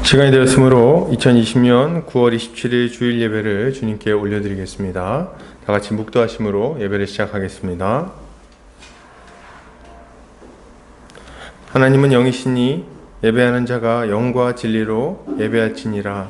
시간이 되었으므로 2020년 9월 27일 주일 예배를 주님께 올려드리겠습니다. 다 같이 묵도하심으로 예배를 시작하겠습니다. 하나님은 영이시니 예배하는 자가 영과 진리로 예배할지니라.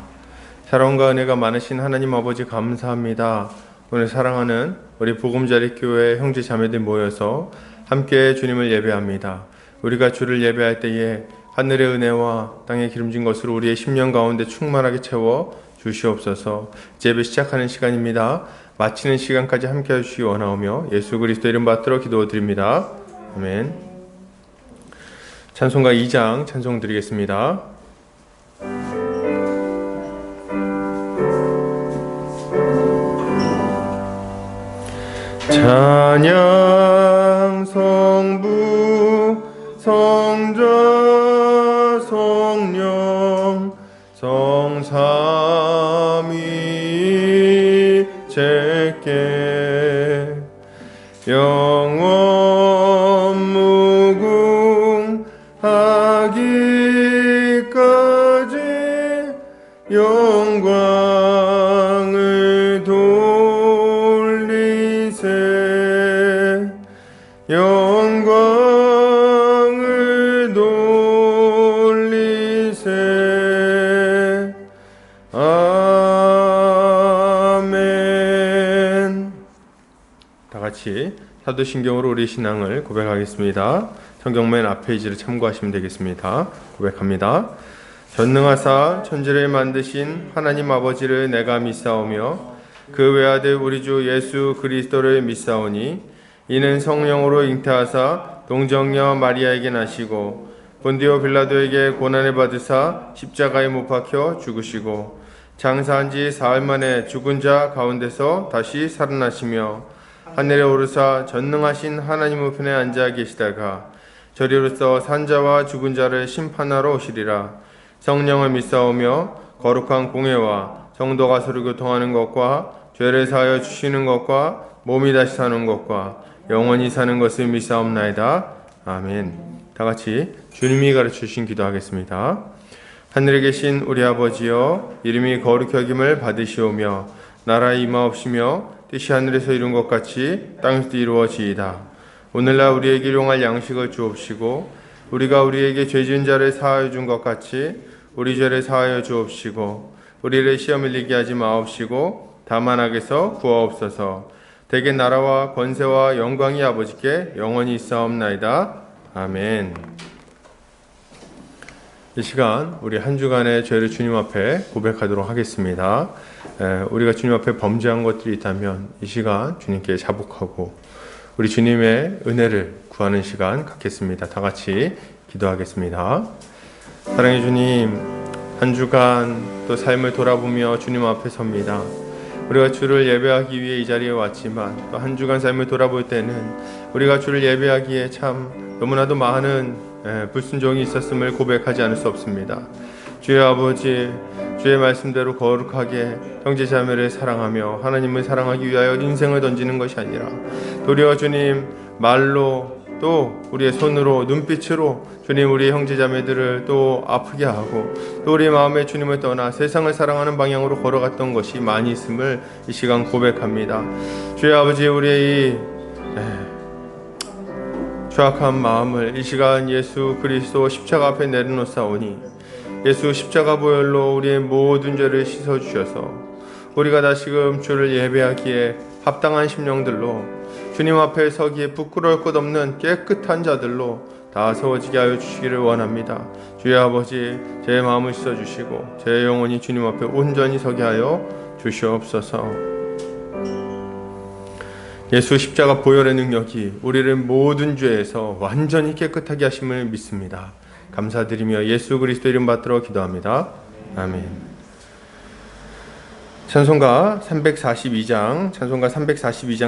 사랑과 은혜가 많으신 하나님 아버지 감사합니다. 오늘 사랑하는 우리 복음자리교회 형제 자매들 모여서 함께 주님을 예배합니다. 우리가 주를 예배할 때에 하늘의 은혜와 땅의 기름진 것으로 우리의 심령 가운데 충만하게 채워 주시옵소서. 예배 시작하는 시간입니다. 마치는 시간까지 함께 해주시기 원하오며 예수 그리스도 이름 받들어 기도드립니다. 아멘. 찬송가 2장 찬송 드리겠습니다. 찬양 성부 성자 성령 성삼위 제께 영원 무궁하기까지 영광을 돌리세 영광을 돌리세 아멘. 다같이 사도신경으로 우리 신앙을 고백하겠습니다. 성경 맨 앞 페이지를 참고하시면 되겠습니다. 고백합니다. 전능하사 천지를 만드신 하나님 아버지를 내가 믿사오며 그 외아들 우리 주 예수 그리스도를 믿사오니 이는 성령으로 잉태하사 동정녀 마리아에게 나시고 본디오 빌라도에게 고난을 받으사 십자가에 못 박혀 죽으시고 장사한 지 사흘 만에 죽은 자 가운데서 다시 살아나시며 하늘에 오르사 전능하신 하나님 우편에 앉아 계시다가 저리로서 산자와 죽은 자를 심판하러 오시리라. 성령을 믿사오며 거룩한 공회와 성도가 서로 교통하는 것과 죄를 사하여 주시는 것과 몸이 다시 사는 것과 영원히 사는 것을 믿사옵나이다. 아멘. 다같이 주님이 가르쳐주신 기도하겠습니다. 하늘에 계신 우리 아버지여, 이름이 거룩히 여김을 받으시오며 나라에 임하옵시며 뜻이 하늘에서 이룬 것 같이 땅에서도 이루어지이다. 오늘날 우리에게 일용할 양식을 주옵시고 우리가 우리에게 죄 지은 자를 사하여 준 것 같이 우리 죄를 사하여 주옵시고 우리를 시험에 이르게 하지 마옵시고 다만 악에서 구하옵소서. 대개 나라와 권세와 영광이 아버지께 영원히 있사옵나이다. 아멘. 이 시간 우리 한 주간의 죄를 주님 앞에 고백하도록 하겠습니다. 우리가 주님 앞에 범죄한 것들이 있다면 이 시간 주님께 자복하고 우리 주님의 은혜를 구하는 시간 갖겠습니다. 다 같이 기도하겠습니다. 사랑해 주님, 한 주간 또 삶을 돌아보며 주님 앞에 섭니다. 우리가 주를 예배하기 위해 이 자리에 왔지만 또 한 주간 삶을 돌아볼 때는 우리가 주를 예배하기에 참 너무나도 많은 불순종이 있었음을 고백하지 않을 수 없습니다. 주의 아버지, 주의 말씀대로 거룩하게 형제자매를 사랑하며 하나님을 사랑하기 위하여 인생을 던지는 것이 아니라 도리어 주님 말로 또 우리의 손으로 눈빛으로 주님 우리 형제자매들을 또 아프게 하고 또 우리의 마음에 주님을 떠나 세상을 사랑하는 방향으로 걸어갔던 것이 많이 있음을 이 시간 고백합니다. 주의 아버지, 우리의 이 추악한 마음을 이 시간 예수 그리스도 십자가 앞에 내려놓사오니 예수 십자가 보혈로 우리의 모든 죄를 씻어주셔서 우리가 다시금 주를 예배하기에 합당한 심령들로 주님 앞에 서기에 부끄러울 것 없는 깨끗한 자들로 다 세워지게 하여 주시기를 원합니다. 주의 아버지, 제 마음을 씻어주시고 제 영혼이 주님 앞에 온전히 서게 하여 주시옵소서. 예수 십자가 보혈의 능력이 우리를 모든 죄에서 완전히 깨끗하게 하심을 믿습니다. 감사드리며 예수 그리스도 이름 받들어 기도합니다. 아멘. 찬송가 342장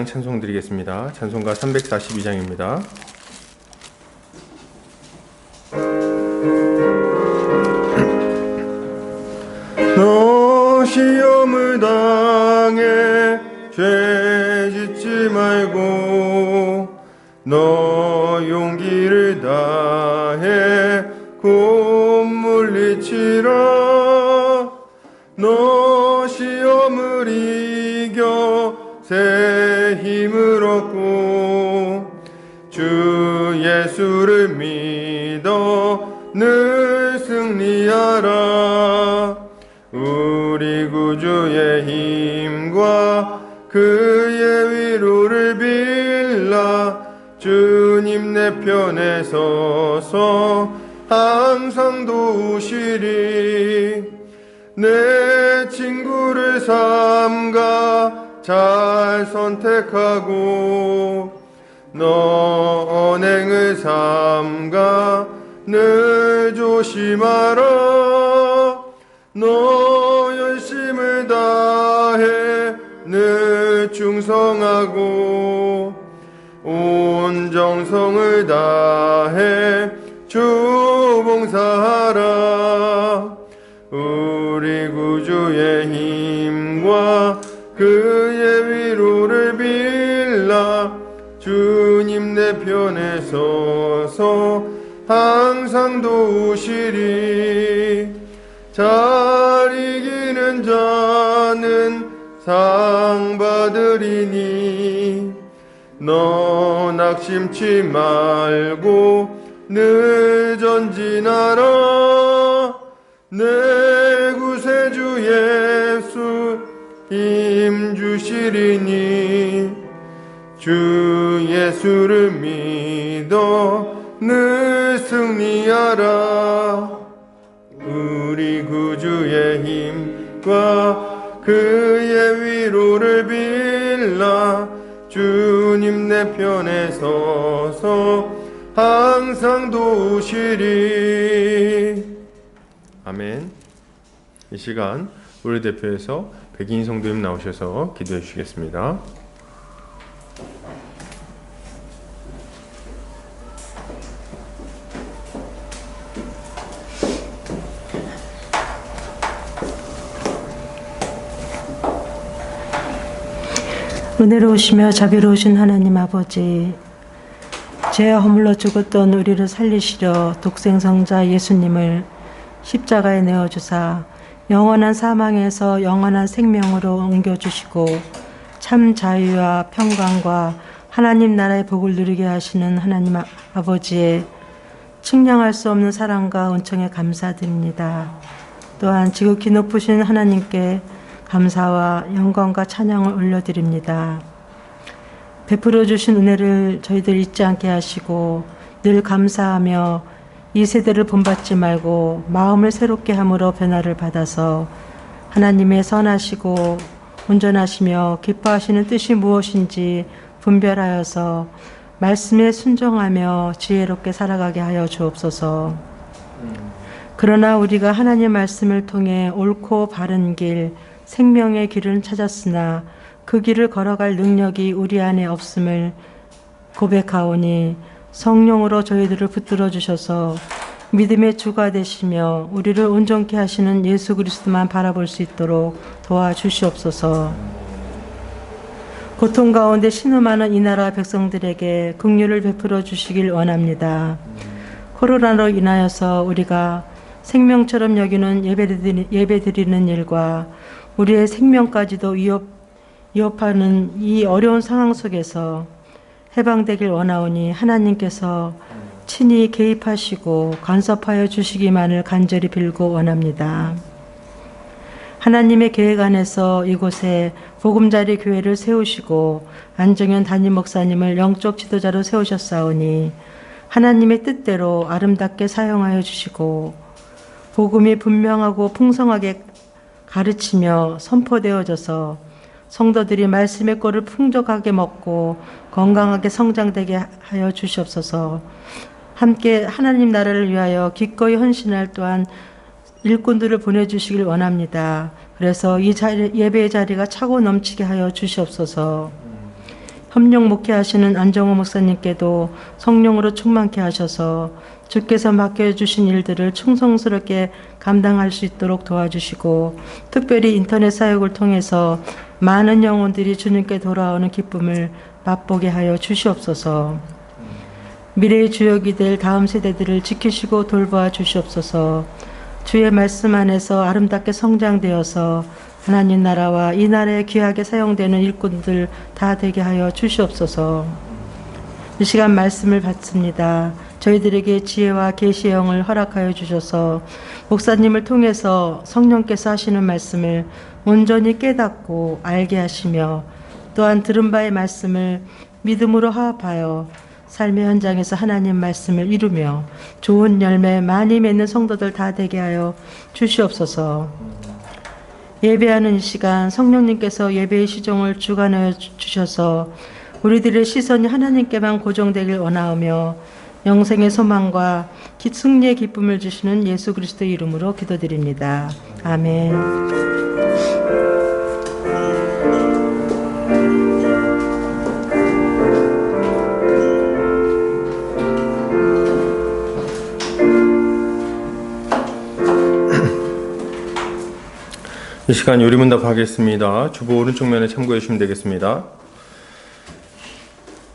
찬송 드리겠습니다. 찬송가 342장입니다. 너 시험을 당해 죄 짓지 말고 너 용기를 다해 곧 물리치 주시라. 너 시험을 이겨 새 힘을 얻고 주 예수를 믿어 늘 승리하라. 우리 구주의 힘과 그의 위로를 빌라. 주님 내 편에 서서 항상 도우시리. 내 친구를 삼가 잘 선택하고 너 언행을 삼가 늘 조심하라. 너 열심을 다해 늘 충성하고 온 정성을 다해 주 봉사하라. 우리 구주의 힘과 그의 위로를 빌라. 주님 내 편에 서서 항상 도우시리. 잘 이기는 자는 상 받으리니 너 낙심치 말고 늘 전진하라. 내 구세주 예수 힘 주시리니 주 예수를 믿어 늘 승리하라. 우리 구주의 힘과 그의 위로를 빌라. 주님 내 편에 서서 항상 도우시리. 아멘. 이 시간 우리 대표에서 백인 성도님 나오셔서 기도해 주시겠습니다. 은혜로우시며 자비로우신 하나님 아버지, 죄에 허물러 죽었던 우리를 살리시려 독생성자 예수님을 십자가에 내어주사 영원한 사망에서 영원한 생명으로 옮겨주시고 참 자유와 평강과 하나님 나라의 복을 누리게 하시는 하나님 아버지의 측량할 수 없는 사랑과 은총에 감사드립니다. 또한 지극히 높으신 하나님께 감사와 영광과 찬양을 올려드립니다. 베풀어 주신 은혜를 저희들 잊지 않게 하시고 늘 감사하며 이 세대를 본받지 말고 마음을 새롭게 함으로 변화를 받아서 하나님의 선하시고 온전하시며 기뻐하시는 뜻이 무엇인지 분별하여서 말씀에 순종하며 지혜롭게 살아가게 하여 주옵소서. 그러나 우리가 하나님 말씀을 통해 옳고 바른 길, 생명의 길을 찾았으나 그 길을 걸어갈 능력이 우리 안에 없음을 고백하오니 성령으로 저희들을 붙들어 주셔서 믿음의 주가 되시며 우리를 온전케 하시는 예수 그리스도만 바라볼 수 있도록 도와주시옵소서. 고통 가운데 신음하는 이 나라 백성들에게 긍휼을 베풀어 주시길 원합니다. 코로나로 인하여서 우리가 생명처럼 여기는 예배드리는 일과 우리의 생명까지도 위협하는 이 어려운 상황 속에서 해방되길 원하오니 하나님께서 친히 개입하시고 간섭하여 주시기만을 간절히 빌고 원합니다. 하나님의 계획 안에서 이곳에 보금자리 교회를 세우시고 안정현 담임 목사님을 영적 지도자로 세우셨사오니 하나님의 뜻대로 아름답게 사용하여 주시고 복음이 분명하고 풍성하게 가르치며 선포되어져서 성도들이 말씀의 꼴을 풍족하게 먹고 건강하게 성장되게 하여 주시옵소서. 함께 하나님 나라를 위하여 기꺼이 헌신할 또한 일꾼들을 보내주시길 원합니다. 그래서 이 예배의 자리가 차고 넘치게 하여 주시옵소서. 협력 목회하시는 안정호 목사님께도 성령으로 충만케 하셔서 주께서 맡겨주신 일들을 충성스럽게 감당할 수 있도록 도와주시고 특별히 인터넷 사역을 통해서 많은 영혼들이 주님께 돌아오는 기쁨을 맛보게 하여 주시옵소서. 미래의 주역이 될 다음 세대들을 지키시고 돌보아 주시옵소서. 주의 말씀 안에서 아름답게 성장되어서 하나님 나라와 이 나라에 귀하게 사용되는 일꾼들 다 되게 하여 주시옵소서. 이 시간 말씀을 받습니다. 저희들에게 지혜와 계시의 영을 허락하여 주셔서 목사님을 통해서 성령께서 하시는 말씀을 온전히 깨닫고 알게 하시며 또한 들은 바의 말씀을 믿음으로 화합하여 삶의 현장에서 하나님 말씀을 이루며 좋은 열매 많이 맺는 성도들 다 되게 하여 주시옵소서. 예배하는 이 시간 성령님께서 예배의 시종을 주관하여 주셔서 우리들의 시선이 하나님께만 고정되길 원하오며 영생의 소망과 승리의 기쁨을 주시는 예수 그리스도의 이름으로 기도드립니다. 아멘. 이 시간 요리문답 하겠습니다. 주보 오른쪽 면에 참고해 주시면 되겠습니다.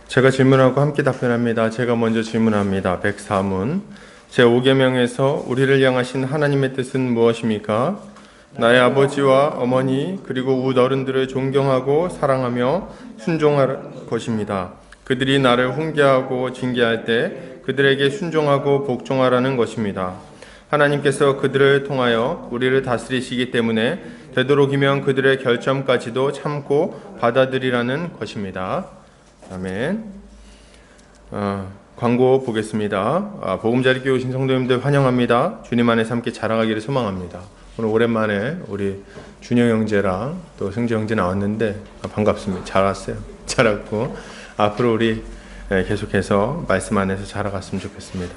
제가 질문하고 함께 답변합니다. 제가 먼저 질문합니다. 104문. 제5계명에서 우리를 향하신 하나님의 뜻은 무엇입니까? 나의 아버지와 어머니 그리고 웃어른들을 존경하고 사랑하며 순종할 것입니다. 그들이 나를 훈계하고 징계할 때 그들에게 순종하고 복종하라는 것입니다. 하나님께서 그들을 통하여 우리를 다스리시기 때문에 되도록이면 그들의 결점까지도 참고 받아들이라는 것입니다. 아멘. 광고 보겠습니다. 보금자리교회 오신 성도님들 환영합니다. 주님 안에서 함께 자라가기를 소망합니다. 오늘 오랜만에 우리 준영 형제랑 또 승재 형제 나왔는데 반갑습니다. 잘 왔어요. 잘 왔고 앞으로 우리 계속해서 말씀 안에서 자라갔으면 좋겠습니다.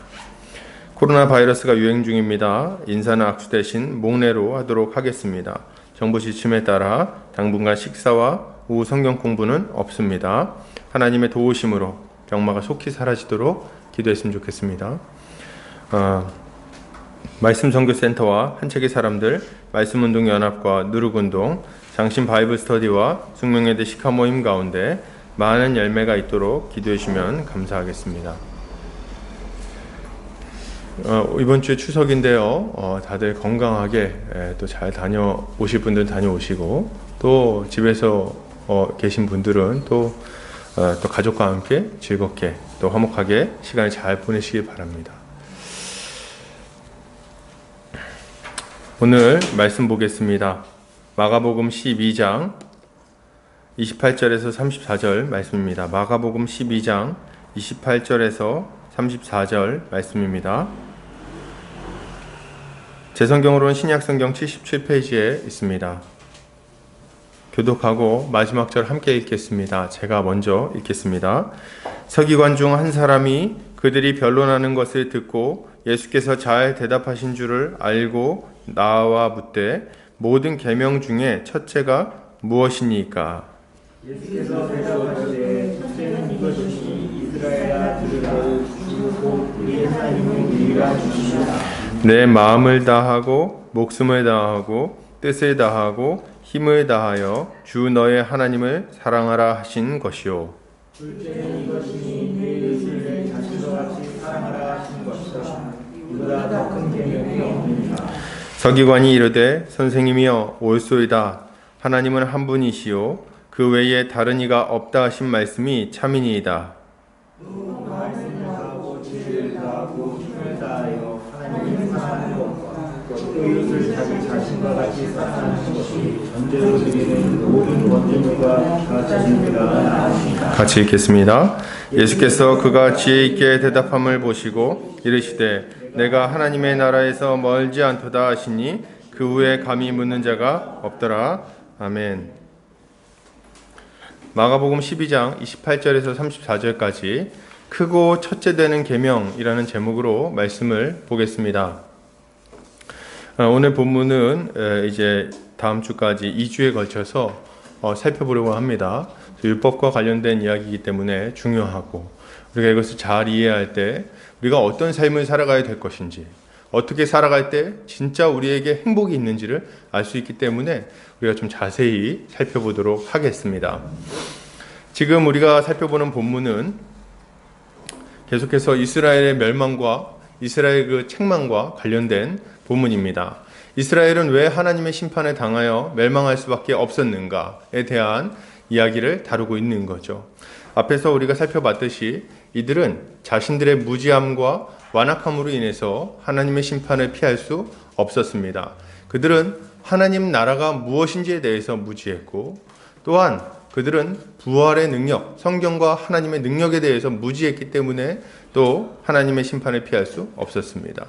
코로나 바이러스가 유행 중입니다. 인사나 악수 대신 목례로 하도록 하겠습니다. 정부 지침에 따라 당분간 식사와 오후 성경 공부는 없습니다. 하나님의 도우심으로 병마가 속히 사라지도록 기도했으면 좋겠습니다. 말씀 선교센터와 한책의 사람들, 말씀운동 연합과 누룩운동, 장신 바이블 스터디와 숙명예대 시카 모임 가운데 많은 열매가 있도록 기도해 주시면 감사하겠습니다. 이번 주에 추석인데요. 다들 건강하게 또 잘 다녀오실 분들은 다녀오시고 또 집에서 계신 분들은 또 가족과 함께 즐겁게 또 화목하게 시간을 잘 보내시길 바랍니다. 오늘 말씀 보겠습니다. 마가복음 12장 28절에서 34절 말씀입니다. 마가복음 12장 28절에서 34절 말씀입니다. 제 성경으로는 신약성경 77페이지에 있습니다. 교독하고 마지막 절 함께 읽겠습니다. 제가 먼저 읽겠습니다. 서기관 중 한 사람이 그들이 변론하는 것을 듣고 예수께서 잘 대답하신 줄을 알고 나와 묻되 모든 계명 중에 첫째가 무엇이니까? 예수께서 대답하시되 첫째는 이것이니 이스라엘아 들으라 주 우리 하나님은 우리가 주시다. 내 마음을 다하고 목숨을 다하고 뜻을 다하고 힘을 다하여 주 너의 하나님을 사랑하라 하신 것이요. 둘째는 이것이니 내 이웃을 내 자신과 같이 사랑하라 하신 것이다. 이보다 더 큰 계명이 없느니라. 서기관이 이르되 선생님이여 옳소이다. 하나님은 한 분이시요 그 외에 다른 이가 없다 하신 말씀이 참이니이다. 또 말씀하고 지혜를 다하고 힘을 다하여 하나님을 사랑하는 것과 또 이웃을 자기 자신과 같이 사랑하는 것이 전제로 드리는 모든 원죄물과 가짜님보다 나으니라. 같이 읽겠습니다. 예수께서 그가 지혜 있게 대답함을 보시고 이르시되 내가 하나님의 나라에서 멀지 않도다 하시니 그 후에 감히 묻는 자가 없더라. 아멘. 마가복음 12장 28절에서 34절까지 크고 첫째 되는 계명이라는 제목으로 말씀을 보겠습니다. 오늘 본문은 이제 다음 주까지 2주에 걸쳐서 살펴보려고 합니다. 율법과 관련된 이야기이기 때문에 중요하고 우리가 이것을 잘 이해할 때 우리가 어떤 삶을 살아가야 될 것인지 어떻게 살아갈 때 진짜 우리에게 행복이 있는지를 알 수 있기 때문에 우리가 좀 자세히 살펴보도록 하겠습니다. 지금 우리가 살펴보는 본문은 계속해서 이스라엘의 멸망과 이스라엘 그 책망과 관련된 본문입니다. 이스라엘은 왜 하나님의 심판에 당하여 멸망할 수밖에 없었는가에 대한 이야기를 다루고 있는 거죠. 앞에서 우리가 살펴봤듯이 이들은 자신들의 무지함과 완악함으로 인해서 하나님의 심판을 피할 수 없었습니다. 그들은 하나님 나라가 무엇인지에 대해서 무지했고, 또한 그들은 부활의 능력, 성경과 하나님의 능력에 대해서 무지했기 때문에 또 하나님의 심판을 피할 수 없었습니다.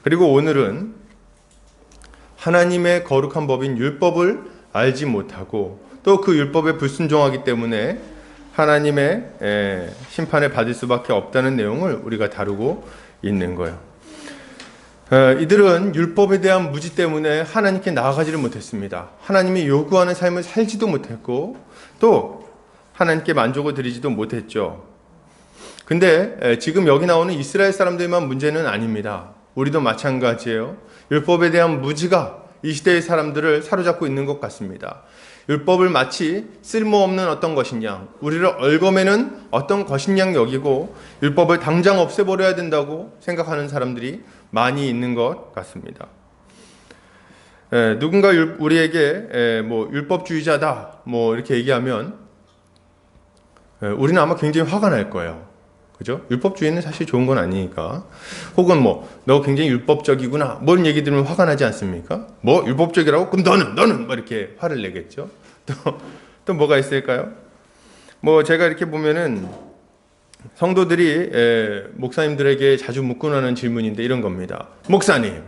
그리고 오늘은 하나님의 거룩한 법인 율법을 알지 못하고 또 그 율법에 불순종하기 때문에 하나님의 심판을 받을 수밖에 없다는 내용을 우리가 다루고 있는 거예요. 이들은 율법에 대한 무지 때문에 하나님께 나아가지를 못했습니다. 하나님이 요구하는 삶을 살지도 못했고 또 하나님께 만족을 드리지도 못했죠. 근데 지금 여기 나오는 이스라엘 사람들만 문제는 아닙니다. 우리도 마찬가지예요. 율법에 대한 무지가 이 시대의 사람들을 사로잡고 있는 것 같습니다. 율법을 마치 쓸모없는 어떤 것인 양, 우리를 얽어매는 어떤 것인 양 여기고 율법을 당장 없애버려야 된다고 생각하는 사람들이 많이 있는 것 같습니다. 누군가 우리에게 율법주의자다 이렇게 얘기하면 우리는 아마 굉장히 화가 날 거예요. 그죠? 율법주의는 사실 좋은 건 아니니까. 혹은 너 굉장히 율법적이구나. 뭔 얘기 들으면 화가 나지 않습니까? 율법적이라고? 그럼 너는! 이렇게 화를 내겠죠? 또 뭐가 있을까요? 제가 이렇게 보면은 성도들이 목사님들에게 자주 묻곤 하는 질문인데 이런 겁니다. 목사님,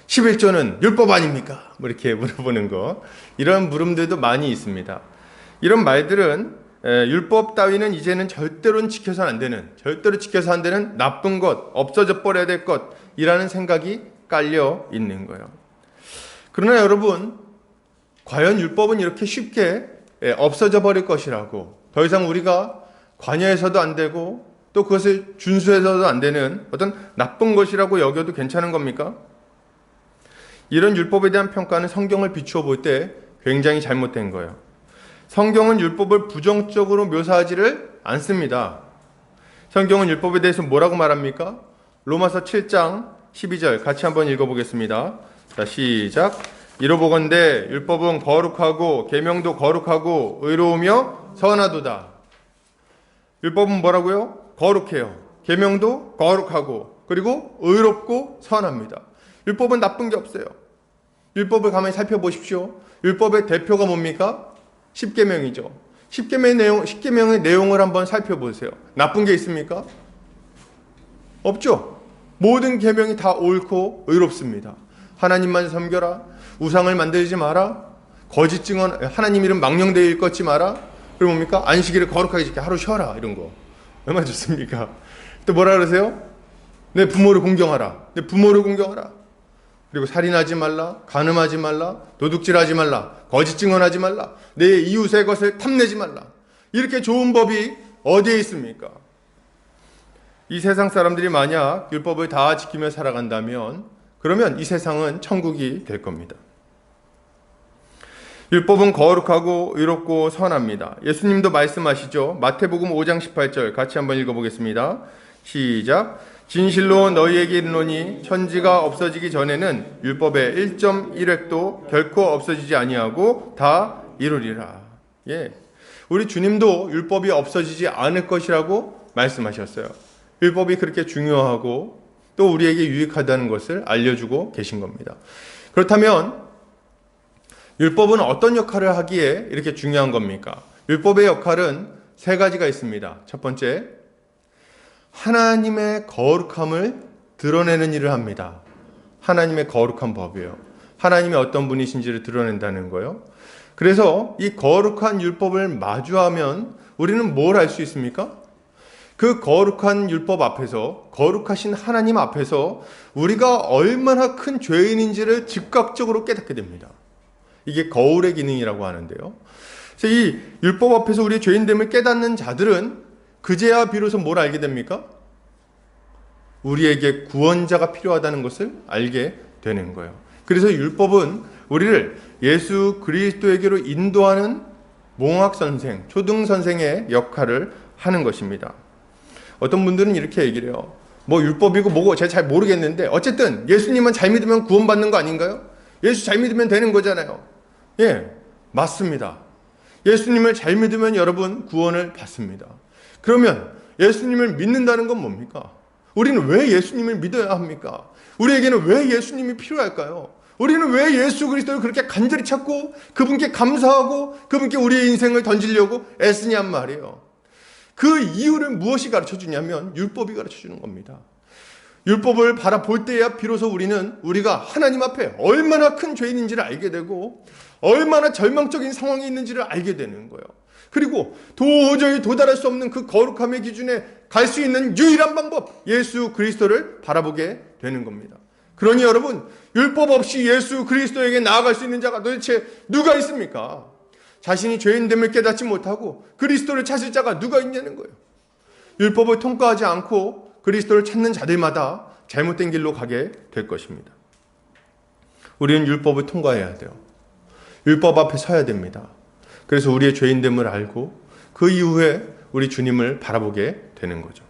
11조는 율법 아닙니까? 이렇게 물어보는 거. 이런 물음들도 많이 있습니다. 이런 말들은 율법 따위는 이제는 절대로 지켜서 안 되는 나쁜 것, 없어져 버려야 될 것이라는 생각이 깔려 있는 거예요. 그러나 여러분, 과연 율법은 이렇게 쉽게 없어져 버릴 것이라고, 더 이상 우리가 관여해서도 안 되고 또 그것을 준수해서도 안 되는 어떤 나쁜 것이라고 여겨도 괜찮은 겁니까? 이런 율법에 대한 평가는 성경을 비추어 볼 때 굉장히 잘못된 거예요. 성경은 율법을 부정적으로 묘사하지를 않습니다. 성경은 율법에 대해서 뭐라고 말합니까? 로마서 7장 12절 같이 한번 읽어보겠습니다. 자, 시작. 이로보건대 율법은 거룩하고 계명도 거룩하고 의로우며 선하도다. 율법은 뭐라고요? 거룩해요. 계명도 거룩하고 그리고 의롭고 선합니다. 율법은 나쁜 게 없어요. 율법을 가만히 살펴보십시오. 율법의 대표가 뭡니까? 10계명이죠. 10계명의 내용을 한번 살펴보세요. 나쁜 게 있습니까? 없죠. 모든 계명이 다 옳고 의롭습니다. 하나님만 섬겨라. 우상을 만들지 마라. 거짓 증언, 하나님 이름 망령되이 일컫지 마라. 그리고 뭡니까? 안식일을 거룩하게 지켜 하루 쉬어라. 이런 거. 얼마나 좋습니까? 또 뭐라 그러세요? 내 부모를 공경하라. 내 부모를 공경하라. 그리고 살인하지 말라. 간음하지 말라. 도둑질하지 말라. 거짓 증언하지 말라. 내 이웃의 것을 탐내지 말라. 이렇게 좋은 법이 어디에 있습니까? 이 세상 사람들이 만약 율법을 다 지키며 살아간다면 그러면 이 세상은 천국이 될 겁니다. 율법은 거룩하고 의롭고 선합니다. 예수님도 말씀하시죠. 마태복음 5장 18절 같이 한번 읽어보겠습니다. 시작. 진실로 너희에게 이르노니 천지가 없어지기 전에는 율법의 1.1획도 결코 없어지지 아니하고 다 이루리라. 예, 우리 주님도 율법이 없어지지 않을 것이라고 말씀하셨어요. 율법이 그렇게 중요하고 또 우리에게 유익하다는 것을 알려주고 계신 겁니다. 그렇다면 율법은 어떤 역할을 하기에 이렇게 중요한 겁니까? 율법의 역할은 세 가지가 있습니다. 첫 번째, 하나님의 거룩함을 드러내는 일을 합니다. 하나님의 거룩한 법이에요. 하나님이 어떤 분이신지를 드러낸다는 거예요. 그래서 이 거룩한 율법을 마주하면 우리는 뭘 알 수 있습니까? 그 거룩한 율법 앞에서, 거룩하신 하나님 앞에서 우리가 얼마나 큰 죄인인지를 즉각적으로 깨닫게 됩니다. 이게 거울의 기능이라고 하는데요. 그래서 이 율법 앞에서 우리의 죄인됨을 깨닫는 자들은 그제야 비로소 뭘 알게 됩니까? 우리에게 구원자가 필요하다는 것을 알게 되는 거예요. 그래서 율법은 우리를 예수 그리스도에게로 인도하는 몽학선생, 초등선생의 역할을 하는 것입니다. 어떤 분들은 이렇게 얘기를 해요. 뭐 율법이고 뭐고 제가 잘 모르겠는데 어쨌든 예수님만 잘 믿으면 구원받는 거 아닌가요? 예수 잘 믿으면 되는 거잖아요. 예, 맞습니다. 예수님을 잘 믿으면 여러분 구원을 받습니다. 그러면 예수님을 믿는다는 건 뭡니까? 우리는 왜 예수님을 믿어야 합니까? 우리에게는 왜 예수님이 필요할까요? 우리는 왜 예수 그리스도를 그렇게 간절히 찾고 그분께 감사하고 그분께 우리의 인생을 던지려고 애쓰냔 말이에요. 그 이유를 무엇이 가르쳐 주냐면 율법이 가르쳐 주는 겁니다. 율법을 바라볼 때야 비로소 우리가 하나님 앞에 얼마나 큰 죄인인지를 알게 되고 얼마나 절망적인 상황이 있는지를 알게 되는 거예요. 그리고 도저히 도달할 수 없는 그 거룩함의 기준에 갈 수 있는 유일한 방법, 예수 그리스도를 바라보게 되는 겁니다. 그러니 여러분, 율법 없이 예수 그리스도에게 나아갈 수 있는 자가 도대체 누가 있습니까? 자신이 죄인됨을 깨닫지 못하고 그리스도를 찾을 자가 누가 있냐는 거예요. 율법을 통과하지 않고 그리스도를 찾는 자들마다 잘못된 길로 가게 될 것입니다. 우리는 율법을 통과해야 돼요. 율법 앞에 서야 됩니다. 그래서 우리의 죄인됨을 알고 그 이후에 우리 주님을 바라보게 되는 거죠.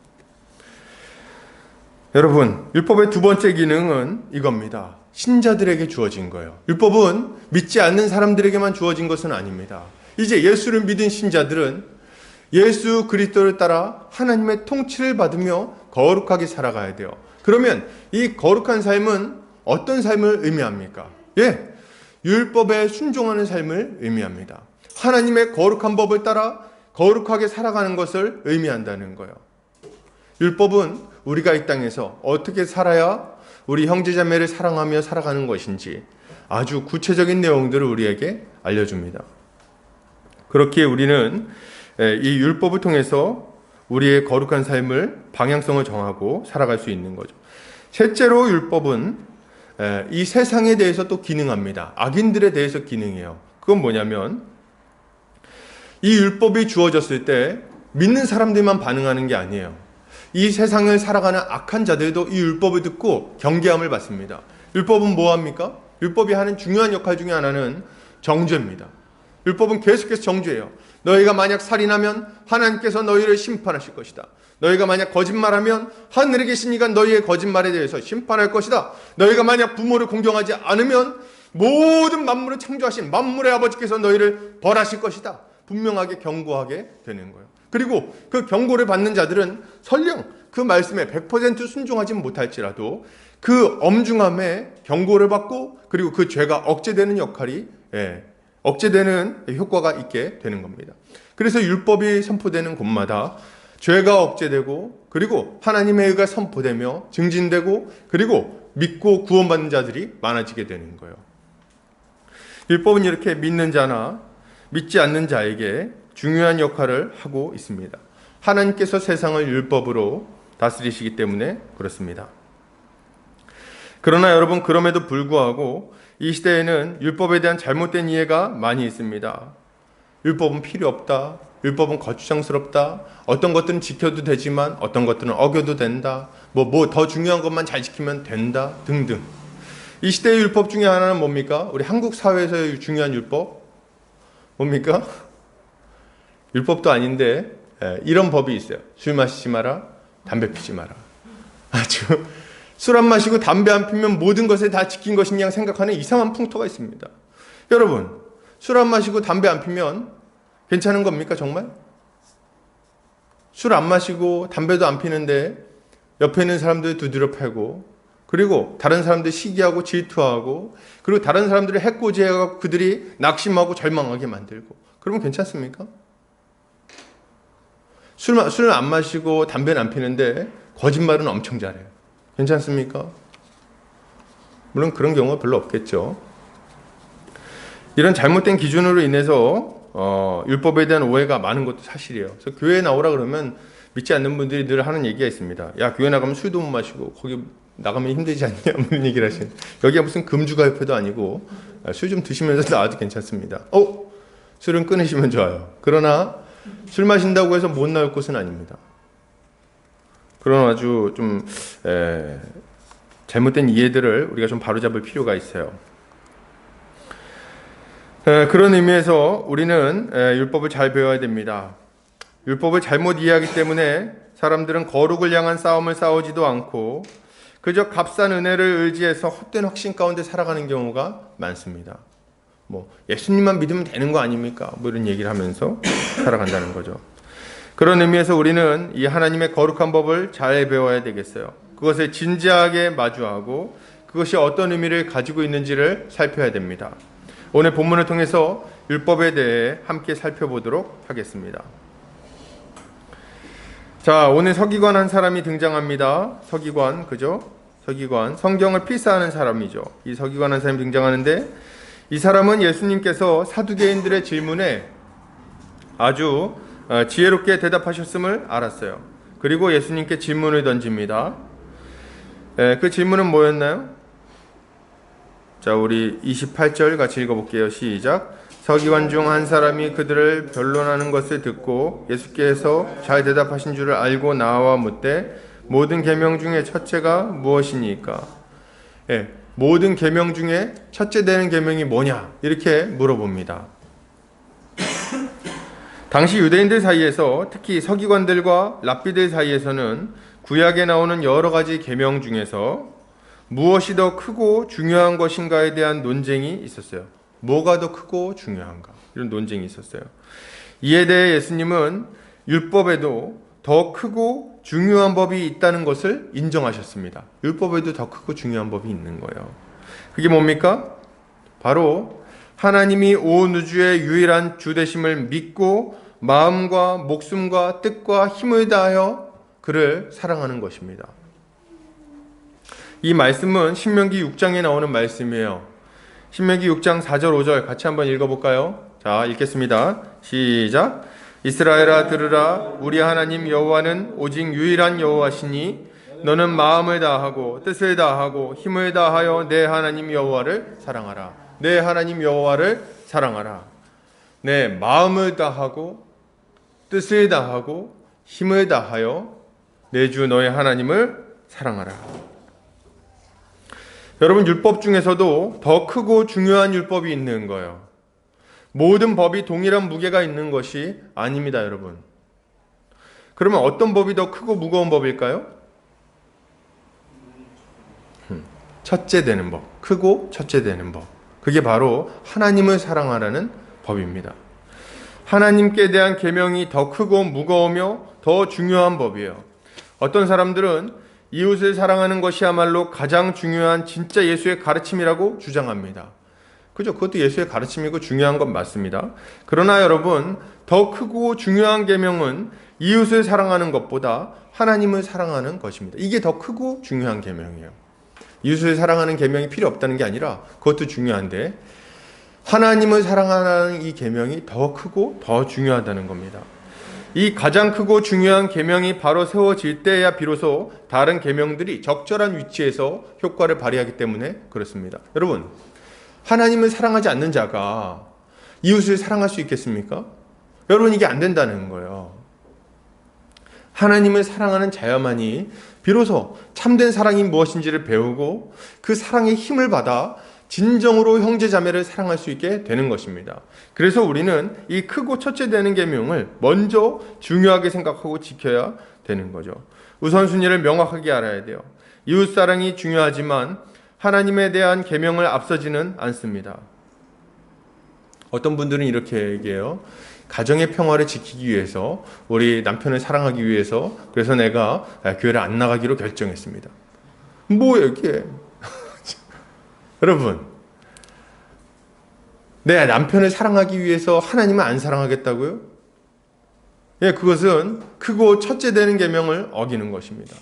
여러분, 율법의 두 번째 기능은 이겁니다. 신자들에게 주어진 거예요. 율법은 믿지 않는 사람들에게만 주어진 것은 아닙니다. 이제 예수를 믿은 신자들은 예수 그리스도를 따라 하나님의 통치를 받으며 거룩하게 살아가야 돼요. 그러면 이 거룩한 삶은 어떤 삶을 의미합니까? 예, 율법에 순종하는 삶을 의미합니다. 하나님의 거룩한 법을 따라 거룩하게 살아가는 것을 의미한다는 거예요. 율법은 우리가 이 땅에서 어떻게 살아야 우리 형제자매를 사랑하며 살아가는 것인지 아주 구체적인 내용들을 우리에게 알려줍니다. 그렇기에 우리는 이 율법을 통해서 우리의 거룩한 삶을 방향성을 정하고 살아갈 수 있는 거죠. 셋째로 율법은 이 세상에 대해서 또 기능합니다. 악인들에 대해서 기능해요. 그건 뭐냐면 이 율법이 주어졌을 때 믿는 사람들만 반응하는 게 아니에요. 이 세상을 살아가는 악한 자들도 이 율법을 듣고 경계함을 받습니다. 율법은 뭐합니까? 율법이 하는 중요한 역할 중에 하나는 정죄입니다. 율법은 계속해서 정죄해요. 너희가 만약 살인하면 하나님께서 너희를 심판하실 것이다. 너희가 만약 거짓말하면 하늘에 계신 이가 너희의 거짓말에 대해서 심판할 것이다. 너희가 만약 부모를 공경하지 않으면 모든 만물을 창조하신 만물의 아버지께서 너희를 벌하실 것이다. 분명하게 경고하게 되는 거예요. 그리고 그 경고를 받는 자들은 설령 그 말씀에 100% 순종하지 못할지라도 그 엄중함에 경고를 받고 그리고 그 죄가 억제되는 역할이 억제되는 효과가 있게 되는 겁니다. 그래서 율법이 선포되는 곳마다 죄가 억제되고 그리고 하나님의 의가 선포되며 증진되고 그리고 믿고 구원받는 자들이 많아지게 되는 거예요. 율법은 이렇게 믿는 자나 믿지 않는 자에게 중요한 역할을 하고 있습니다. 하나님께서 세상을 율법으로 다스리시기 때문에 그렇습니다. 그러나 여러분, 그럼에도 불구하고 이 시대에는 율법에 대한 잘못된 이해가 많이 있습니다. 율법은 필요 없다. 율법은 거추장스럽다. 어떤 것들은 지켜도 되지만 어떤 것들은 어겨도 된다. 뭐 더 중요한 것만 잘 지키면 된다. 등등. 이 시대의 율법 중에 하나는 뭡니까? 우리 한국 사회에서의 중요한 율법 뭡니까? 율법도 아닌데 이런 법이 있어요. 술 마시지 마라, 담배 피지 마라. 아주 술 안 마시고 담배 안 피면 모든 것을 다 지킨 것이냐 생각하는 이상한 풍토가 있습니다. 여러분, 술 안 마시고 담배 안 피면 괜찮은 겁니까 정말? 술 안 마시고 담배도 안 피는데 옆에 있는 사람들 두드려 패고 그리고 다른 사람들 시기하고 질투하고 그리고 다른 사람들을 해코지해서 그들이 낙심하고 절망하게 만들고 그러면 괜찮습니까? 술을 안 마시고 담배는 안 피는데 거짓말은 엄청 잘해요. 괜찮습니까? 물론 그런 경우가 별로 없겠죠. 이런 잘못된 기준으로 인해서 율법에 대한 오해가 많은 것도 사실이에요. 그래서 교회에 나오라 그러면 믿지 않는 분들이 늘 하는 얘기가 있습니다. 야, 교회 나가면 술도 못 마시고 거기 나가면 힘들지 않냐? 이런 얘기를 하시는. 여기가 무슨 금주가협회도 아니고 술 좀 드시면서 나와도 괜찮습니다. 술은 끊으시면 좋아요. 그러나 술 마신다고 해서 못 나올 곳은 아닙니다. 그런 아주 좀 잘못된 이해들을 우리가 좀 바로잡을 필요가 있어요. 그런 의미에서 우리는 율법을 잘 배워야 됩니다. 율법을 잘못 이해하기 때문에 사람들은 거룩을 향한 싸움을 싸우지도 않고 그저 값싼 은혜를 의지해서 헛된 확신 가운데 살아가는 경우가 많습니다. 예수님만 믿으면 되는 거 아닙니까? 이런 얘기를 하면서 살아간다는 거죠. 그런 의미에서 우리는 이 하나님의 거룩한 법을 잘 배워야 되겠어요. 그것을 진지하게 마주하고 그것이 어떤 의미를 가지고 있는지를 살펴야 됩니다. 오늘 본문을 통해서 율법에 대해 함께 살펴보도록 하겠습니다. 자, 오늘 서기관 한 사람이 등장합니다. 서기관, 그죠? 서기관, 성경을 필사하는 사람이죠. 이 서기관 한 사람이 등장하는데 이 사람은 예수님께서 사두개인들의 질문에 아주 지혜롭게 대답하셨음을 알았어요. 그리고 예수님께 질문을 던집니다. 그 질문은 뭐였나요? 자, 우리 28절 같이 읽어볼게요. 시작. 서기관 중 한 사람이 그들을 변론하는 것을 듣고 예수께서 잘 대답하신 줄을 알고 나와 묻되 모든 계명 중에 첫째가 무엇이니까? 모든 계명 중에 첫째 되는 계명이 뭐냐? 이렇게 물어봅니다. 당시 유대인들 사이에서 특히 서기관들과 랍비들 사이에서는 구약에 나오는 여러 가지 계명 중에서 무엇이 더 크고 중요한 것인가에 대한 논쟁이 있었어요. 뭐가 더 크고 중요한가? 이런 논쟁이 있었어요. 이에 대해 예수님은 율법에도 더 크고 중요한 법이 있다는 것을 인정하셨습니다. 율법에도 더 크고 중요한 법이 있는 거예요. 그게 뭡니까? 바로 하나님이 온 우주의 유일한 주 되심을 믿고 마음과 목숨과 뜻과 힘을 다하여 그를 사랑하는 것입니다. 이 말씀은 신명기 6장에 나오는 말씀이에요. 신명기 6장 4절 5절 같이 한번 읽어볼까요? 자, 읽겠습니다. 시작. 이스라엘아 들으라. 우리 하나님 여호와는 오직 유일한 여호와시니 너는 마음을 다하고 뜻을 다하고 힘을 다하여 내 하나님 여호와를 사랑하라. 내 하나님 여호와를 사랑하라. 내 마음을 다하고 뜻을 다하고 힘을 다하여 내 주 너의 하나님을 사랑하라. 여러분, 율법 중에서도 더 크고 중요한 율법이 있는 거예요. 모든 법이 동일한 무게가 있는 것이 아닙니다, 여러분. 그러면 어떤 법이 더 크고 무거운 법일까요? 첫째 되는 법, 크고 첫째 되는 법. 그게 바로 하나님을 사랑하라는 법입니다. 하나님께 대한 계명이 더 크고 무거우며 더 중요한 법이에요. 어떤 사람들은 이웃을 사랑하는 것이야말로 가장 중요한 진짜 예수의 가르침이라고 주장합니다. 그죠? 그것도 예수의 가르침이고 중요한 건 맞습니다. 그러나 여러분, 더 크고 중요한 계명은 이웃을 사랑하는 것보다 하나님을 사랑하는 것입니다. 이게 더 크고 중요한 계명이에요. 이웃을 사랑하는 계명이 필요 없다는 게 아니라 그것도 중요한데 하나님을 사랑하는 이 계명이 더 크고 더 중요하다는 겁니다. 이 가장 크고 중요한 계명이 바로 세워질 때야 비로소 다른 계명들이 적절한 위치에서 효과를 발휘하기 때문에 그렇습니다. 여러분, 하나님을 사랑하지 않는 자가 이웃을 사랑할 수 있겠습니까? 여러분, 이게 안 된다는 거예요. 하나님을 사랑하는 자야만이 비로소 참된 사랑이 무엇인지를 배우고 그 사랑의 힘을 받아 진정으로 형제자매를 사랑할 수 있게 되는 것입니다. 그래서 우리는 이 크고 첫째 되는 계명을 먼저 중요하게 생각하고 지켜야 되는 거죠. 우선순위를 명확하게 알아야 돼요. 이웃사랑이 중요하지만 하나님에 대한 계명을 앞서지는 않습니다. 어떤 분들은 이렇게 얘기해요. 가정의 평화를 지키기 위해서, 우리 남편을 사랑하기 위해서 그래서 내가 교회를 안 나가기로 결정했습니다. 뭐예요 이게? 여러분, 내 남편을 사랑하기 위해서 하나님을 안 사랑하겠다고요? 예, 그것은 크고 첫째 되는 계명을 어기는 것입니다.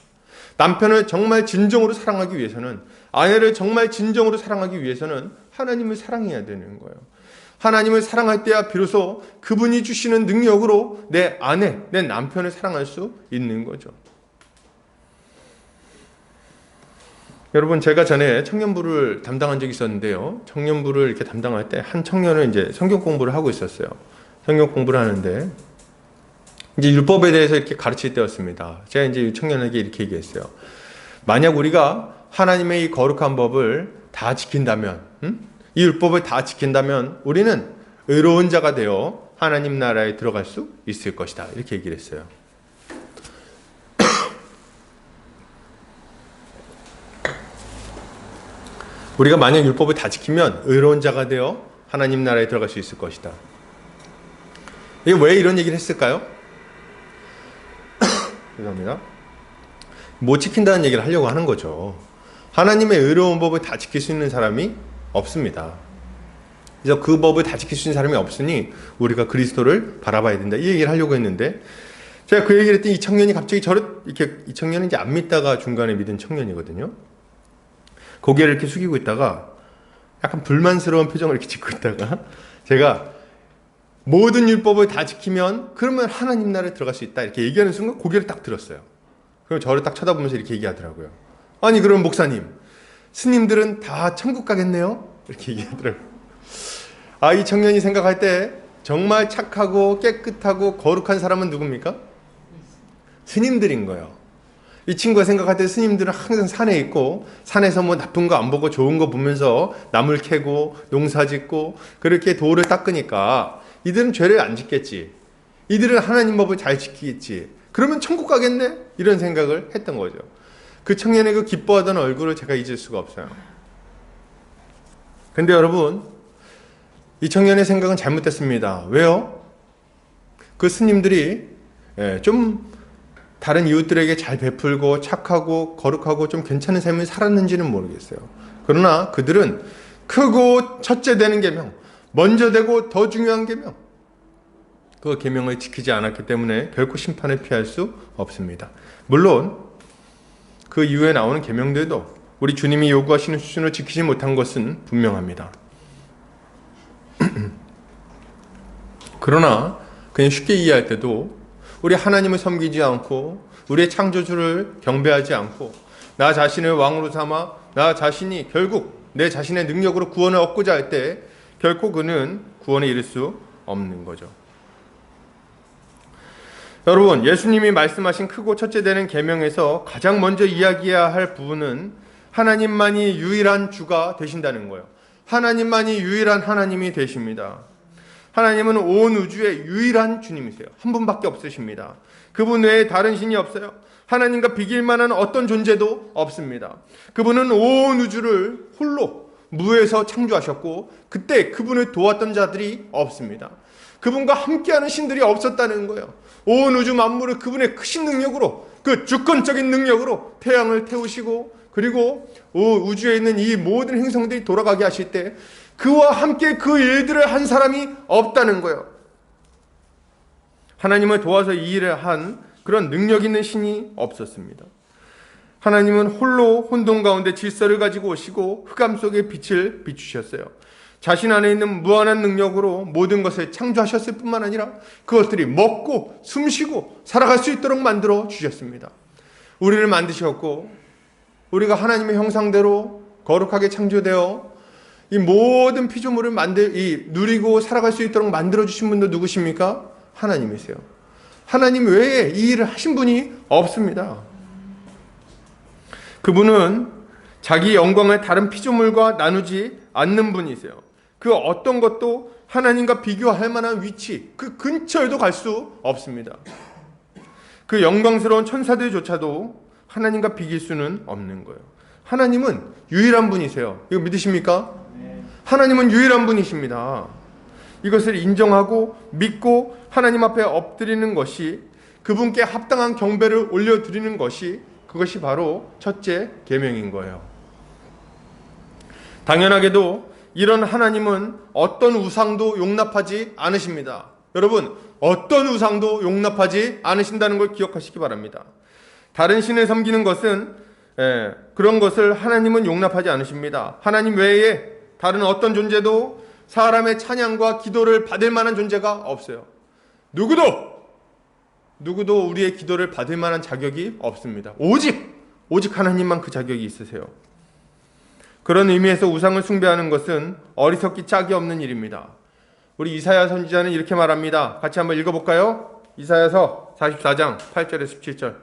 남편을 정말 진정으로 사랑하기 위해서는, 아내를 정말 진정으로 사랑하기 위해서는 하나님을 사랑해야 되는 거예요. 하나님을 사랑할 때야 비로소 그분이 주시는 능력으로 내 아내, 내 남편을 사랑할 수 있는 거죠. 여러분, 제가 전에 청년부를 담당한 적이 있었는데요. 청년부를 이렇게 담당할 때 한 청년은 이제 성경 공부를 하고 있었어요. 성경 공부를 하는데 이제 율법에 대해서 이렇게 가르칠 때였습니다. 제가 이제 이 청년에게 이렇게 얘기했어요. 만약 우리가 하나님의 이 거룩한 법을 다 지킨다면, 이 율법을 다 지킨다면 우리는 의로운 자가 되어 하나님 나라에 들어갈 수 있을 것이다. 이렇게 얘기를 했어요. 우리가 만약 율법을 다 지키면 의로운 자가 되어 하나님 나라에 들어갈 수 있을 것이다. 이게 왜 이런 얘기를 했을까요? 죄송합니다. 못 지킨다는 얘기를 하려고 하는 거죠. 하나님의 의로운 법을 다 지킬 수 있는 사람이 없습니다. 그래서 그 법을 다 지킬 수 있는 사람이 없으니 우리가 그리스도를 바라봐야 된다. 이 얘기를 하려고 했는데, 제가 그 얘기를 했더니 이 청년이 갑자기 이 청년은 이제 안 믿다가 중간에 믿은 청년이거든요. 고개를 이렇게 숙이고 있다가 약간 불만스러운 표정을 이렇게 짓고 있다가 제가 모든 율법을 다 지키면 그러면 하나님 나라에 들어갈 수 있다 이렇게 얘기하는 순간 고개를 딱 들었어요. 그럼 저를 딱 쳐다보면서 이렇게 얘기하더라고요. 아니 그럼 목사님, 스님들은 다 천국 가겠네요? 이렇게 얘기하더라고요. 이 청년이 생각할 때 정말 착하고 깨끗하고 거룩한 사람은 누굽니까? 스님들인 거예요. 이 친구가 생각할 때 스님들은 항상 산에 있고 산에서 뭐 나쁜 거 안 보고 좋은 거 보면서 나물 캐고 농사 짓고 그렇게 도를 닦으니까 이들은 죄를 안 짓겠지. 이들은 하나님 법을 잘 지키겠지. 그러면 천국 가겠네? 이런 생각을 했던 거죠. 그 청년의 그 기뻐하던 얼굴을 제가 잊을 수가 없어요. 근데 여러분, 이 청년의 생각은 잘못됐습니다. 왜요? 그 스님들이 좀 다른 이웃들에게 잘 베풀고 착하고 거룩하고 좀 괜찮은 삶을 살았는지는 모르겠어요. 그러나 그들은 크고 첫째 되는 계명, 먼저 되고 더 중요한 계명, 그 계명을 지키지 않았기 때문에 결코 심판을 피할 수 없습니다. 물론 그 이후에 나오는 계명들도 우리 주님이 요구하시는 수준을 지키지 못한 것은 분명합니다. 그러나 그냥 쉽게 이해할 때도 우리 하나님을 섬기지 않고 우리의 창조주를 경배하지 않고 나 자신을 왕으로 삼아 나 자신이 결국 내 자신의 능력으로 구원을 얻고자 할 때 결코 그는 구원에 이를 수 없는 거죠. 여러분, 예수님이 말씀하신 크고 첫째 되는 계명에서 가장 먼저 이야기해야 할 부분은 하나님만이 유일한 주가 되신다는 거예요. 하나님만이 유일한 하나님이 되십니다. 하나님은 온 우주의 유일한 주님이세요. 한 분밖에 없으십니다. 그분 외에 다른 신이 없어요. 하나님과 비길 만한 어떤 존재도 없습니다. 그분은 온 우주를 홀로 무에서 창조하셨고 그때 그분을 도왔던 자들이 없습니다. 그분과 함께하는 신들이 없었다는 거예요. 온 우주 만물을 그분의 크신 능력으로, 그 주권적인 능력으로 태양을 태우시고 그리고 우주에 있는 이 모든 행성들이 돌아가게 하실 때 그와 함께 그 일들을 한 사람이 없다는 거예요. 하나님을 도와서 이 일을 한 그런 능력 있는 신이 없었습니다. 하나님은 홀로 혼돈 가운데 질서를 가지고 오시고 흑암 속에 빛을 비추셨어요. 자신 안에 있는 무한한 능력으로 모든 것을 창조하셨을 뿐만 아니라 그것들이 먹고 숨쉬고 살아갈 수 있도록 만들어 주셨습니다. 우리를 만드셨고 우리가 하나님의 형상대로 거룩하게 창조되어 이 모든 피조물을 누리고 살아갈 수 있도록 만들어주신 분도 누구십니까? 하나님이세요. 하나님 외에 이 일을 하신 분이 없습니다. 그분은 자기 영광을 다른 피조물과 나누지 않는 분이세요. 그 어떤 것도 하나님과 비교할 만한 위치, 그 근처에도 갈 수 없습니다. 그 영광스러운 천사들조차도 하나님과 비길 수는 없는 거예요. 하나님은 유일한 분이세요. 이거 믿으십니까? 하나님은 유일한 분이십니다. 이것을 인정하고 믿고 하나님 앞에 엎드리는 것이, 그분께 합당한 경배를 올려드리는 것이, 그것이 바로 첫째 계명인 거예요. 당연하게도 이런 하나님은 어떤 우상도 용납하지 않으십니다. 여러분, 어떤 우상도 용납하지 않으신다는 걸 기억하시기 바랍니다. 다른 신을 섬기는 것은 그런 것을 하나님은 용납하지 않으십니다. 하나님 외에 다른 어떤 존재도 사람의 찬양과 기도를 받을 만한 존재가 없어요. 누구도 우리의 기도를 받을 만한 자격이 없습니다. 오직 하나님만 그 자격이 있으세요. 그런 의미에서 우상을 숭배하는 것은 어리석기 짝이 없는 일입니다. 우리 이사야 선지자는 이렇게 말합니다. 같이 한번 읽어볼까요? 이사야서 44장 8절에서 17절.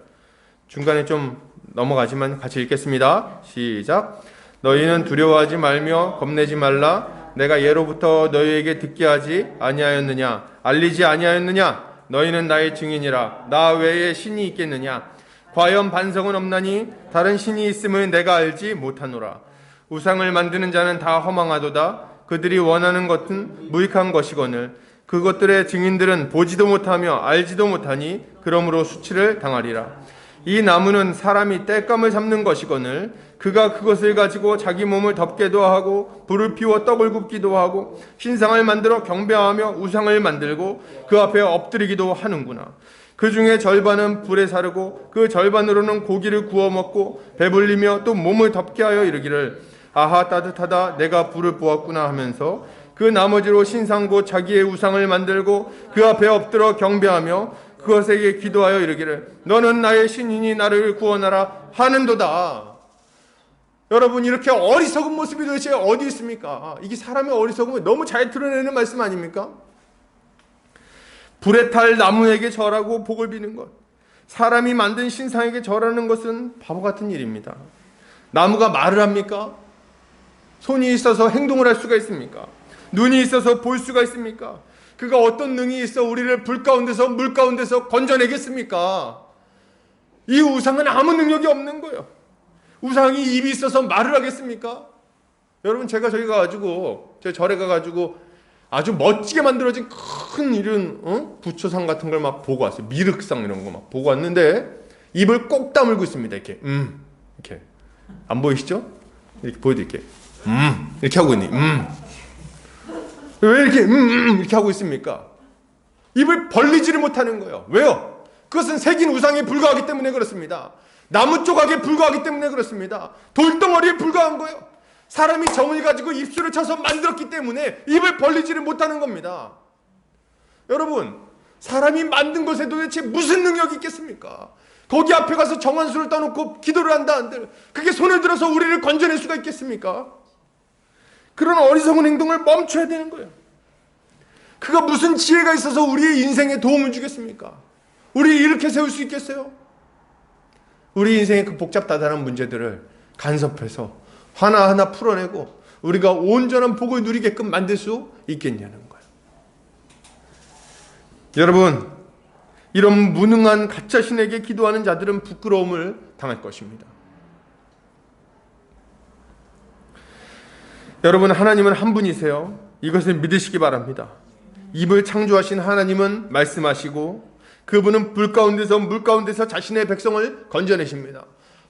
중간에 좀 넘어가지만 같이 읽겠습니다. 시작. 너희는 두려워하지 말며 겁내지 말라. 내가 예로부터 너희에게 듣게 하지 아니하였느냐? 알리지 아니하였느냐? 너희는 나의 증인이라. 나 외에 신이 있겠느냐? 과연 반성은 없나니 다른 신이 있음을 내가 알지 못하노라. 우상을 만드는 자는 다 허망하도다. 그들이 원하는 것은 무익한 것이거늘 그것들의 증인들은 보지도 못하며 알지도 못하니 그러므로 수치를 당하리라. 이 나무는 사람이 땔감을 잡는 것이거늘 그가 그것을 가지고 자기 몸을 덮게도 하고 불을 피워 떡을 굽기도 하고 신상을 만들어 경배하며 우상을 만들고 그 앞에 엎드리기도 하는구나. 그 중에 절반은 불에 사르고 그 절반으로는 고기를 구워 먹고 배불리며 또 몸을 덮게 하여 이르기를 아하 따뜻하다 내가 불을 보았구나 하면서 그 나머지로 신상 곧 자기의 우상을 만들고 그 앞에 엎드려 경배하며 그것에게 기도하여 이르기를 너는 나의 신이니 나를 구원하라 하는도다. 여러분, 이렇게 어리석은 모습이 도대체 어디 있습니까? 이게 사람의 어리석음을 너무 잘 드러내는 말씀 아닙니까? 불에 탈 나무에게 절하고 복을 비는 것, 사람이 만든 신상에게 절하는 것은 바보 같은 일입니다. 나무가 말을 합니까? 손이 있어서 행동을 할 수가 있습니까? 눈이 있어서 볼 수가 있습니까? 그가 어떤 능이 있어 우리를 불 가운데서 물 가운데서 건져내겠습니까? 이 우상은 아무 능력이 없는 거예요. 우상이 입이 있어서 말을 하겠습니까? 여러분, 제가 저기 가가지고 제 절에 가가지고 아주 멋지게 만들어진 큰 이런 부처상 같은 걸 막 보고 왔어요. 미륵상 이런 거 막 보고 왔는데 입을 꼭 다물고 있습니다. 이렇게 이렇게 안 보이시죠? 이렇게 보여드릴게요. 이렇게 하고 있니? 왜 이렇게 이렇게 하고 있습니까? 입을 벌리지를 못하는 거예요. 왜요? 그것은 새긴 우상에 불과하기 때문에 그렇습니다. 나무 조각에 불과하기 때문에 그렇습니다. 돌덩어리에 불과한 거예요. 사람이 정을 가지고 입술을 쳐서 만들었기 때문에 입을 벌리지를 못하는 겁니다. 여러분, 사람이 만든 것에 도대체 무슨 능력이 있겠습니까? 거기 앞에 가서 정한수를 떠놓고 기도를 한다 한들 그게 손을 들어서 우리를 건져낼 수가 있겠습니까? 그런 어리석은 행동을 멈춰야 되는 거예요. 그가 무슨 지혜가 있어서 우리의 인생에 도움을 주겠습니까? 우리 이렇게 세울 수 있겠어요? 우리 인생의 그 복잡다단한 문제들을 간섭해서 하나하나 풀어내고 우리가 온전한 복을 누리게끔 만들 수 있겠냐는 거예요. 여러분, 이런 무능한 가짜 신에게 기도하는 자들은 부끄러움을 당할 것입니다. 여러분, 하나님은 한 분이세요. 이것을 믿으시기 바랍니다. 입을 창조하신 하나님은 말씀하시고 그분은 불 가운데서 물 가운데서 자신의 백성을 건져내십니다.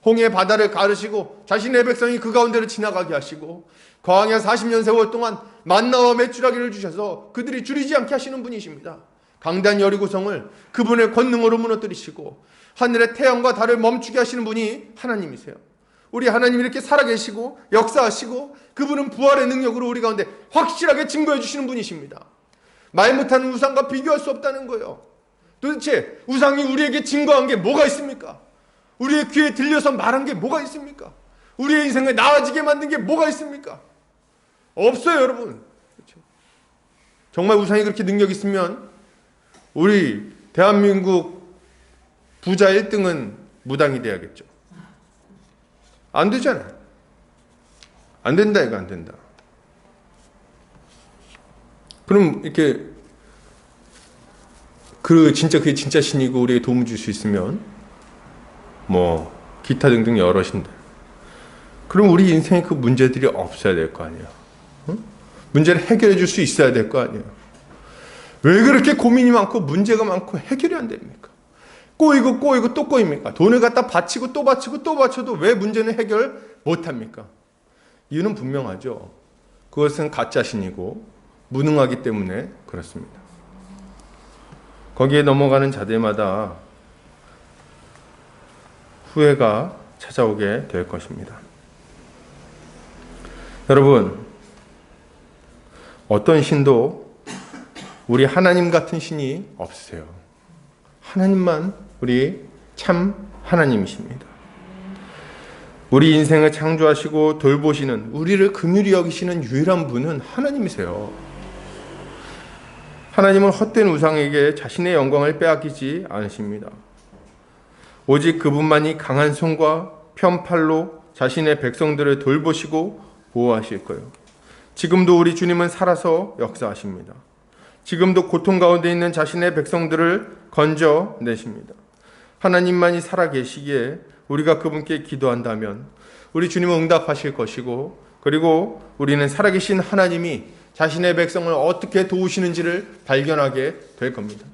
홍해 바다를 가르시고 자신의 백성이 그 가운데를 지나가게 하시고 광야 40년 세월 동안 만나와 메추라기를 주셔서 그들이 줄이지 않게 하시는 분이십니다. 강단 여리고성을 그분의 권능으로 무너뜨리시고 하늘의 태양과 달을 멈추게 하시는 분이 하나님이세요. 우리 하나님이 이렇게 살아계시고 역사하시고 그분은 부활의 능력으로 우리 가운데 확실하게 증거해 주시는 분이십니다. 말 못하는 우상과 비교할 수 없다는 거예요. 도대체 우상이 우리에게 증거한 게 뭐가 있습니까? 우리의 귀에 들려서 말한 게 뭐가 있습니까? 우리의 인생을 나아지게 만든 게 뭐가 있습니까? 없어요, 여러분. 그렇죠? 정말 우상이 그렇게 능력이 있으면 우리 대한민국 부자 1등은 무당이 돼야겠죠. 안 되잖아요. 안 된다, 이거 안 된다. 그럼 이렇게 그게 진짜 신이고 우리에게 도움을 줄 수 있으면 뭐 기타 등등 여럿인데 그럼 우리 인생에 그 문제들이 없어야 될 거 아니에요. 응? 문제를 해결해 줄 수 있어야 될 거 아니에요. 왜 그렇게 고민이 많고 문제가 많고 해결이 안 됩니까? 꼬이고 또 꼬입니까? 돈을 갖다 바치고 또 바치고 또 바쳐도 왜 문제는 해결 못합니까? 이유는 분명하죠. 그것은 가짜신이고 무능하기 때문에 그렇습니다. 거기에 넘어가는 자들마다 후회가 찾아오게 될 것입니다. 여러분, 어떤 신도 우리 하나님 같은 신이 없으세요. 하나님만 우리 참 하나님이십니다. 우리 인생을 창조하시고 돌보시는, 우리를 긍휼히 여기시는 유일한 분은 하나님이세요. 하나님은 헛된 우상에게 자신의 영광을 빼앗기지 않으십니다. 오직 그분만이 강한 손과 편팔로 자신의 백성들을 돌보시고 보호하실 거예요. 지금도 우리 주님은 살아서 역사하십니다. 지금도 고통 가운데 있는 자신의 백성들을 건져내십니다. 하나님만이 살아계시기에 우리가 그분께 기도한다면 우리 주님은 응답하실 것이고 그리고 우리는 살아계신 하나님이 자신의 백성을 어떻게 도우시는지를 발견하게 될 겁니다.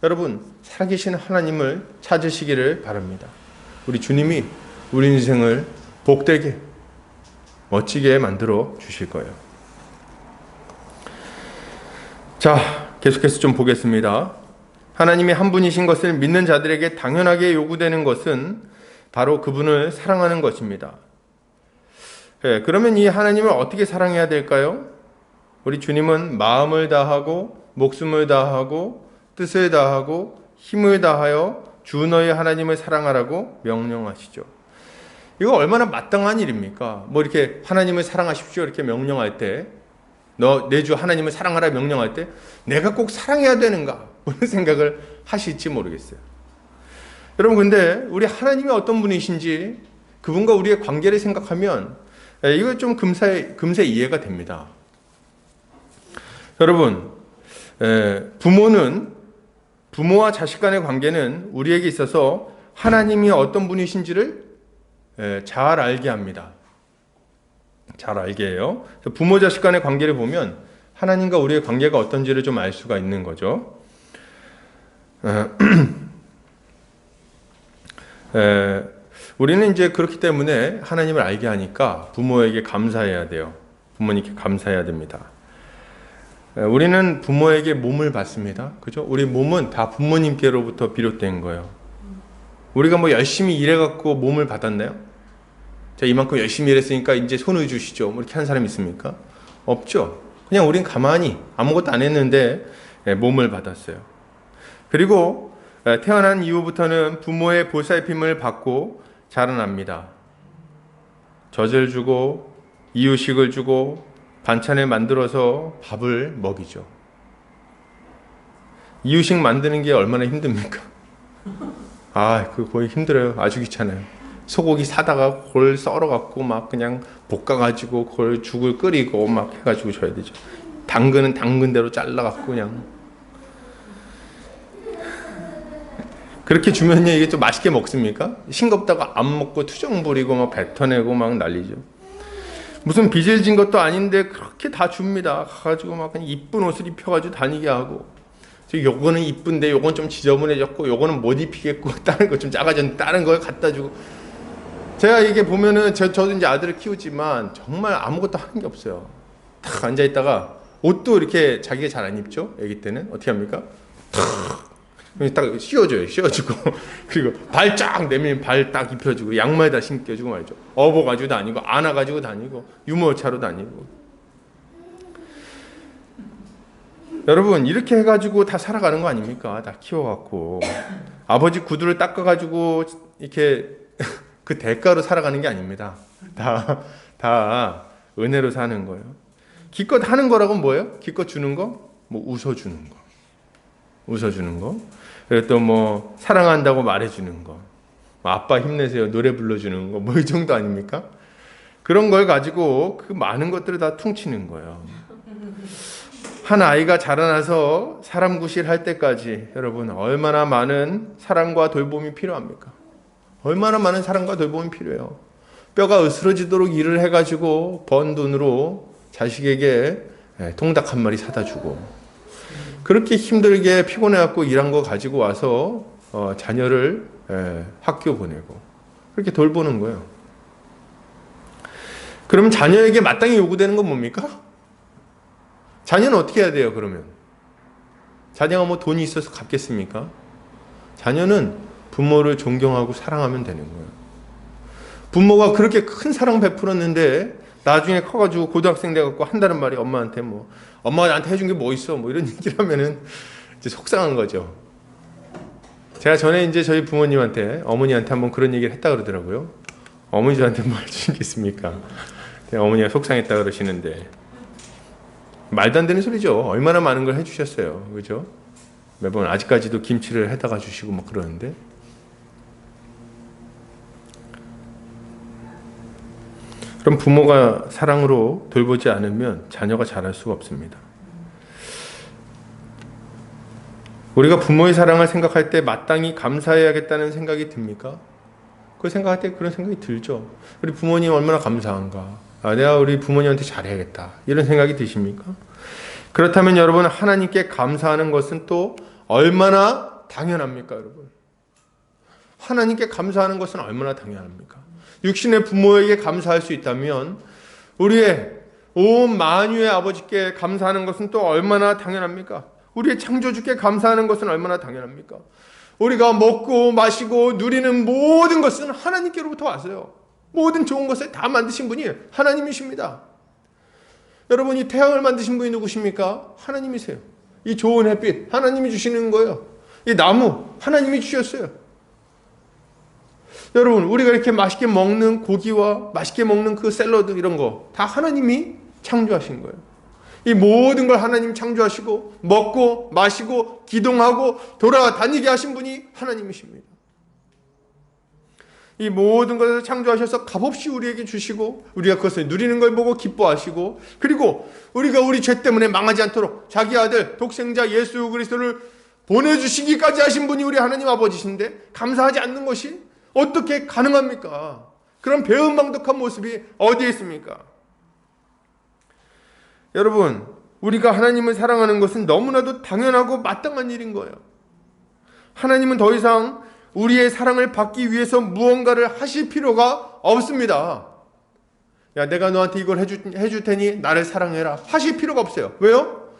여러분, 살아계신 하나님을 찾으시기를 바랍니다. 우리 주님이 우리 인생을 복되게 멋지게 만들어 주실 거예요. 자, 계속해서 좀 보겠습니다. 하나님이 한 분이신 것을 믿는 자들에게 당연하게 요구되는 것은 바로 그분을 사랑하는 것입니다. 그러면 이 하나님을 어떻게 사랑해야 될까요? 우리 주님은 마음을 다하고 목숨을 다하고 뜻을 다하고 힘을 다하여 주 너희 하나님을 사랑하라고 명령하시죠. 이거 얼마나 마땅한 일입니까? 뭐 이렇게 하나님을 사랑하십시오 이렇게 명령할 때, 너 내 주 하나님을 사랑하라 명령할 때 내가 꼭 사랑해야 되는가? 그런 생각을 하실지 모르겠어요. 여러분, 근데 우리 하나님이 어떤 분이신지 그분과 우리의 관계를 생각하면 이거 좀 금세 이해가 됩니다. 여러분, 부모와 자식 간의 관계는 우리에게 있어서 하나님이 어떤 분이신지를 잘 알게 합니다. 잘 알게 해요. 부모 자식 간의 관계를 보면 하나님과 우리의 관계가 어떤지를 좀 알 수가 있는 거죠. 우리는 이제 그렇기 때문에 하나님을 알게 하니까 부모에게 감사해야 돼요. 부모님께 감사해야 됩니다. 우리는 부모에게 몸을 받습니다. 그죠? 우리 몸은 다 부모님께로부터 비롯된 거예요. 우리가 뭐 열심히 일해갖고 몸을 받았나요? 자, 이만큼 열심히 일했으니까 이제 손을 주시죠. 뭐 이렇게 한 사람 있습니까? 없죠. 그냥 우린 가만히 아무것도 안 했는데 몸을 받았어요. 그리고 태어난 이후부터는 부모의 보살핌을 받고 자라납니다. 젖을 주고 이유식을 주고 반찬을 만들어서 밥을 먹이죠. 이유식 만드는 게 얼마나 힘듭니까? 그거 거의 힘들어요. 아주 귀찮아요. 소고기 사다가 그걸 썰어갖고 막 그냥 볶아가지고 그걸 죽을 끓이고 막 해가지고 줘야 되죠. 당근은 당근대로 잘라갖고 그냥. 그렇게 주면요, 이게 좀 맛있게 먹습니까? 싱겁다가 안 먹고 투정 부리고 막 뱉어내고 막 난리죠. 무슨 빚을 진 것도 아닌데 그렇게 다 줍니다. 가가지고 막 그냥 이쁜 옷을 입혀가지고 다니게 하고, 요거는 이쁜데 요건 좀 지저분해졌고 요거는 못 입히겠고 다른 거 좀 작아졌는데 다른 걸 갖다 주고. 제가 이게 보면은 저도 이제 아들을 키우지만 정말 아무것도 하는 게 없어요. 탁 앉아있다가 옷도 이렇게 자기가 잘 안 입죠? 애기 때는 어떻게 합니까? 딱 씌워줘요. 씌워주고 그리고 발 쫙 내밀면 발 딱 입혀주고 양말에다 신겨주고 말이죠. 업어가지고 다니고 안아가지고 다니고 유모차로 다니고. 여러분, 이렇게 해가지고 다 살아가는 거 아닙니까? 다 키워갖고 아버지 구두를 닦아가지고 이렇게 그 대가로 살아가는 게 아닙니다. 다 은혜로 사는 거예요. 기껏 하는 거라고 뭐예요? 기껏 주는 거? 뭐 웃어주는 거. 웃어주는 거. 그리고 또 뭐 사랑한다고 말해주는 거. 아빠 힘내세요. 노래 불러주는 거. 뭐 이 정도 아닙니까? 그런 걸 가지고 그 많은 것들을 다 퉁치는 거예요. 한 아이가 자라나서 사람 구실할 때까지 여러분 얼마나 많은 사랑과 돌봄이 필요합니까? 얼마나 많은 사랑과 돌봄이 필요해요. 뼈가 으스러지도록 일을 해가지고 번 돈으로 자식에게 통닭 한 마리 사다 주고, 그렇게 힘들게 피곤해갖고 일한 거 가지고 와서 자녀를 학교 보내고 그렇게 돌보는 거예요. 그럼 자녀에게 마땅히 요구되는 건 뭡니까? 자녀는 어떻게 해야 돼요, 그러면? 자녀가 뭐 돈이 있어서 갚겠습니까? 자녀는 부모를 존경하고 사랑하면 되는 거예요. 부모가 그렇게 큰 사랑 베풀었는데 나중에 커가지고 고등학생 돼갖고 한다는 말이 엄마한테 뭐, 엄마가 나한테 해준 게 뭐 있어? 뭐 이런 얘기를 하면은 이제 속상한 거죠. 제가 전에 이제 저희 부모님한테, 어머니한테 한번 그런 얘기를 했다 그러더라고요. 어머니 저한테 뭐 해주신 게 있습니까? 어머니가 속상했다 그러시는데, 말도 안 되는 소리죠. 얼마나 많은 걸 해주셨어요. 그죠? 매번 아직까지도 김치를 해다가 주시고 막 그러는데. 그럼 부모가 사랑으로 돌보지 않으면 자녀가 자랄 수가 없습니다. 우리가 부모의 사랑을 생각할 때 마땅히 감사해야겠다는 생각이 듭니까? 그 생각할 때 그런 생각이 들죠. 우리 부모님 얼마나 감사한가. 내가 우리 부모님한테 잘해야겠다. 이런 생각이 드십니까? 그렇다면 여러분, 하나님께 감사하는 것은 또 얼마나 당연합니까, 여러분? 하나님께 감사하는 것은 얼마나 당연합니까? 육신의 부모에게 감사할 수 있다면 우리의 온 만유의 아버지께 감사하는 것은 또 얼마나 당연합니까? 우리의 창조주께 감사하는 것은 얼마나 당연합니까? 우리가 먹고 마시고 누리는 모든 것은 하나님께로부터 왔어요. 모든 좋은 것을 다 만드신 분이 하나님이십니다. 여러분, 이 태양을 만드신 분이 누구십니까? 하나님이세요. 이 좋은 햇빛 하나님이 주시는 거예요. 이 나무 하나님이 주셨어요. 여러분, 우리가 이렇게 맛있게 먹는 고기와 맛있게 먹는 그 샐러드 이런 거 다 하나님이 창조하신 거예요. 이 모든 걸 하나님 창조하시고 먹고 마시고 기동하고 돌아다니게 하신 분이 하나님이십니다. 이 모든 것을 창조하셔서 값없이 우리에게 주시고 우리가 그것을 누리는 걸 보고 기뻐하시고, 그리고 우리가 우리 죄 때문에 망하지 않도록 자기 아들 독생자 예수 그리스도를 보내주시기까지 하신 분이 우리 하나님 아버지신데 감사하지 않는 것이 어떻게 가능합니까? 그런 배은망덕한 모습이 어디에 있습니까? 여러분, 우리가 하나님을 사랑하는 것은 너무나도 당연하고 마땅한 일인 거예요. 하나님은 더 이상 우리의 사랑을 받기 위해서 무언가를 하실 필요가 없습니다. 야, 내가 너한테 이걸 해줄 테니 나를 사랑해라 하실 필요가 없어요. 왜요?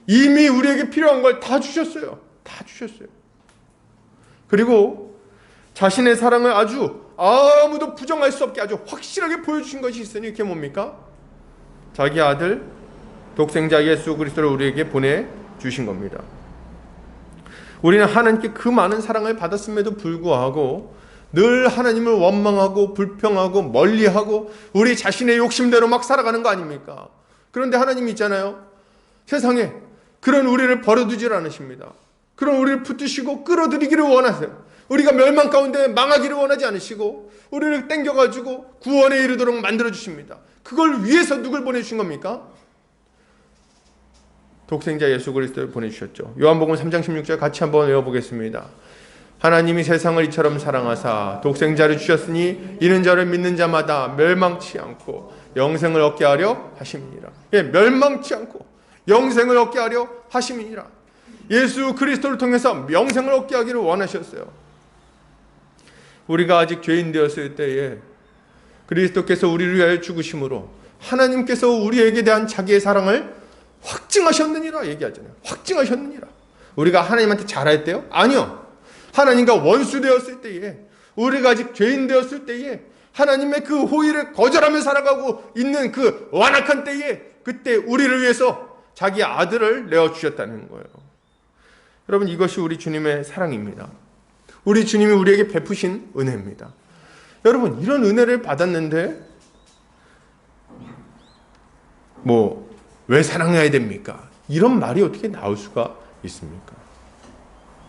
이미 우리에게 필요한 걸 다 주셨어요. 다 주셨어요. 그리고 자신의 사랑을 아주 아무도 부정할 수 없게 아주 확실하게 보여주신 것이 있으니 그게 뭡니까? 자기 아들 독생자 예수 그리스도를 우리에게 보내주신 겁니다. 우리는 하나님께 그 많은 사랑을 받았음에도 불구하고 늘 하나님을 원망하고 불평하고 멀리하고 우리 자신의 욕심대로 막 살아가는 거 아닙니까? 그런데 하나님이 있잖아요. 세상에 그런 우리를 버려두질 않으십니다. 그런 우리를 붙드시고 끌어들이기를 원하세요. 우리가 멸망 가운데 망하기를 원하지 않으시고 우리를 땡겨가지고 구원에 이르도록 만들어주십니다. 그걸 위해서 누굴 보내주신 겁니까? 독생자 예수 그리스도를 보내주셨죠. 요한복음 3장 16절 같이 한번 외워보겠습니다. 하나님이 세상을 이처럼 사랑하사 독생자를 주셨으니 이는 저를 믿는 자마다 멸망치 않고 영생을 얻게 하려 하심이니라. 예, 멸망치 않고 영생을 얻게 하려 하심이니라. 예수 그리스도를 통해서 영생을 얻게 하기를 원하셨어요. 우리가 아직 죄인 되었을 때에 그리스도께서 우리를 위하여 죽으심으로 하나님께서 우리에게 대한 자기의 사랑을 확증하셨느니라 얘기하잖아요. 확증하셨느니라. 우리가 하나님한테 잘할 때요? 아니요. 하나님과 원수 되었을 때에, 우리가 아직 죄인 되었을 때에 하나님의 그 호의를 거절하며 살아가고 있는 그 완악한 때에 그때 우리를 위해서 자기 아들을 내어주셨다는 거예요. 여러분, 이것이 우리 주님의 사랑입니다. 우리 주님이 우리에게 베푸신 은혜입니다. 여러분, 이런 은혜를 받았는데 왜 사랑해야 됩니까? 이런 말이 어떻게 나올 수가 있습니까?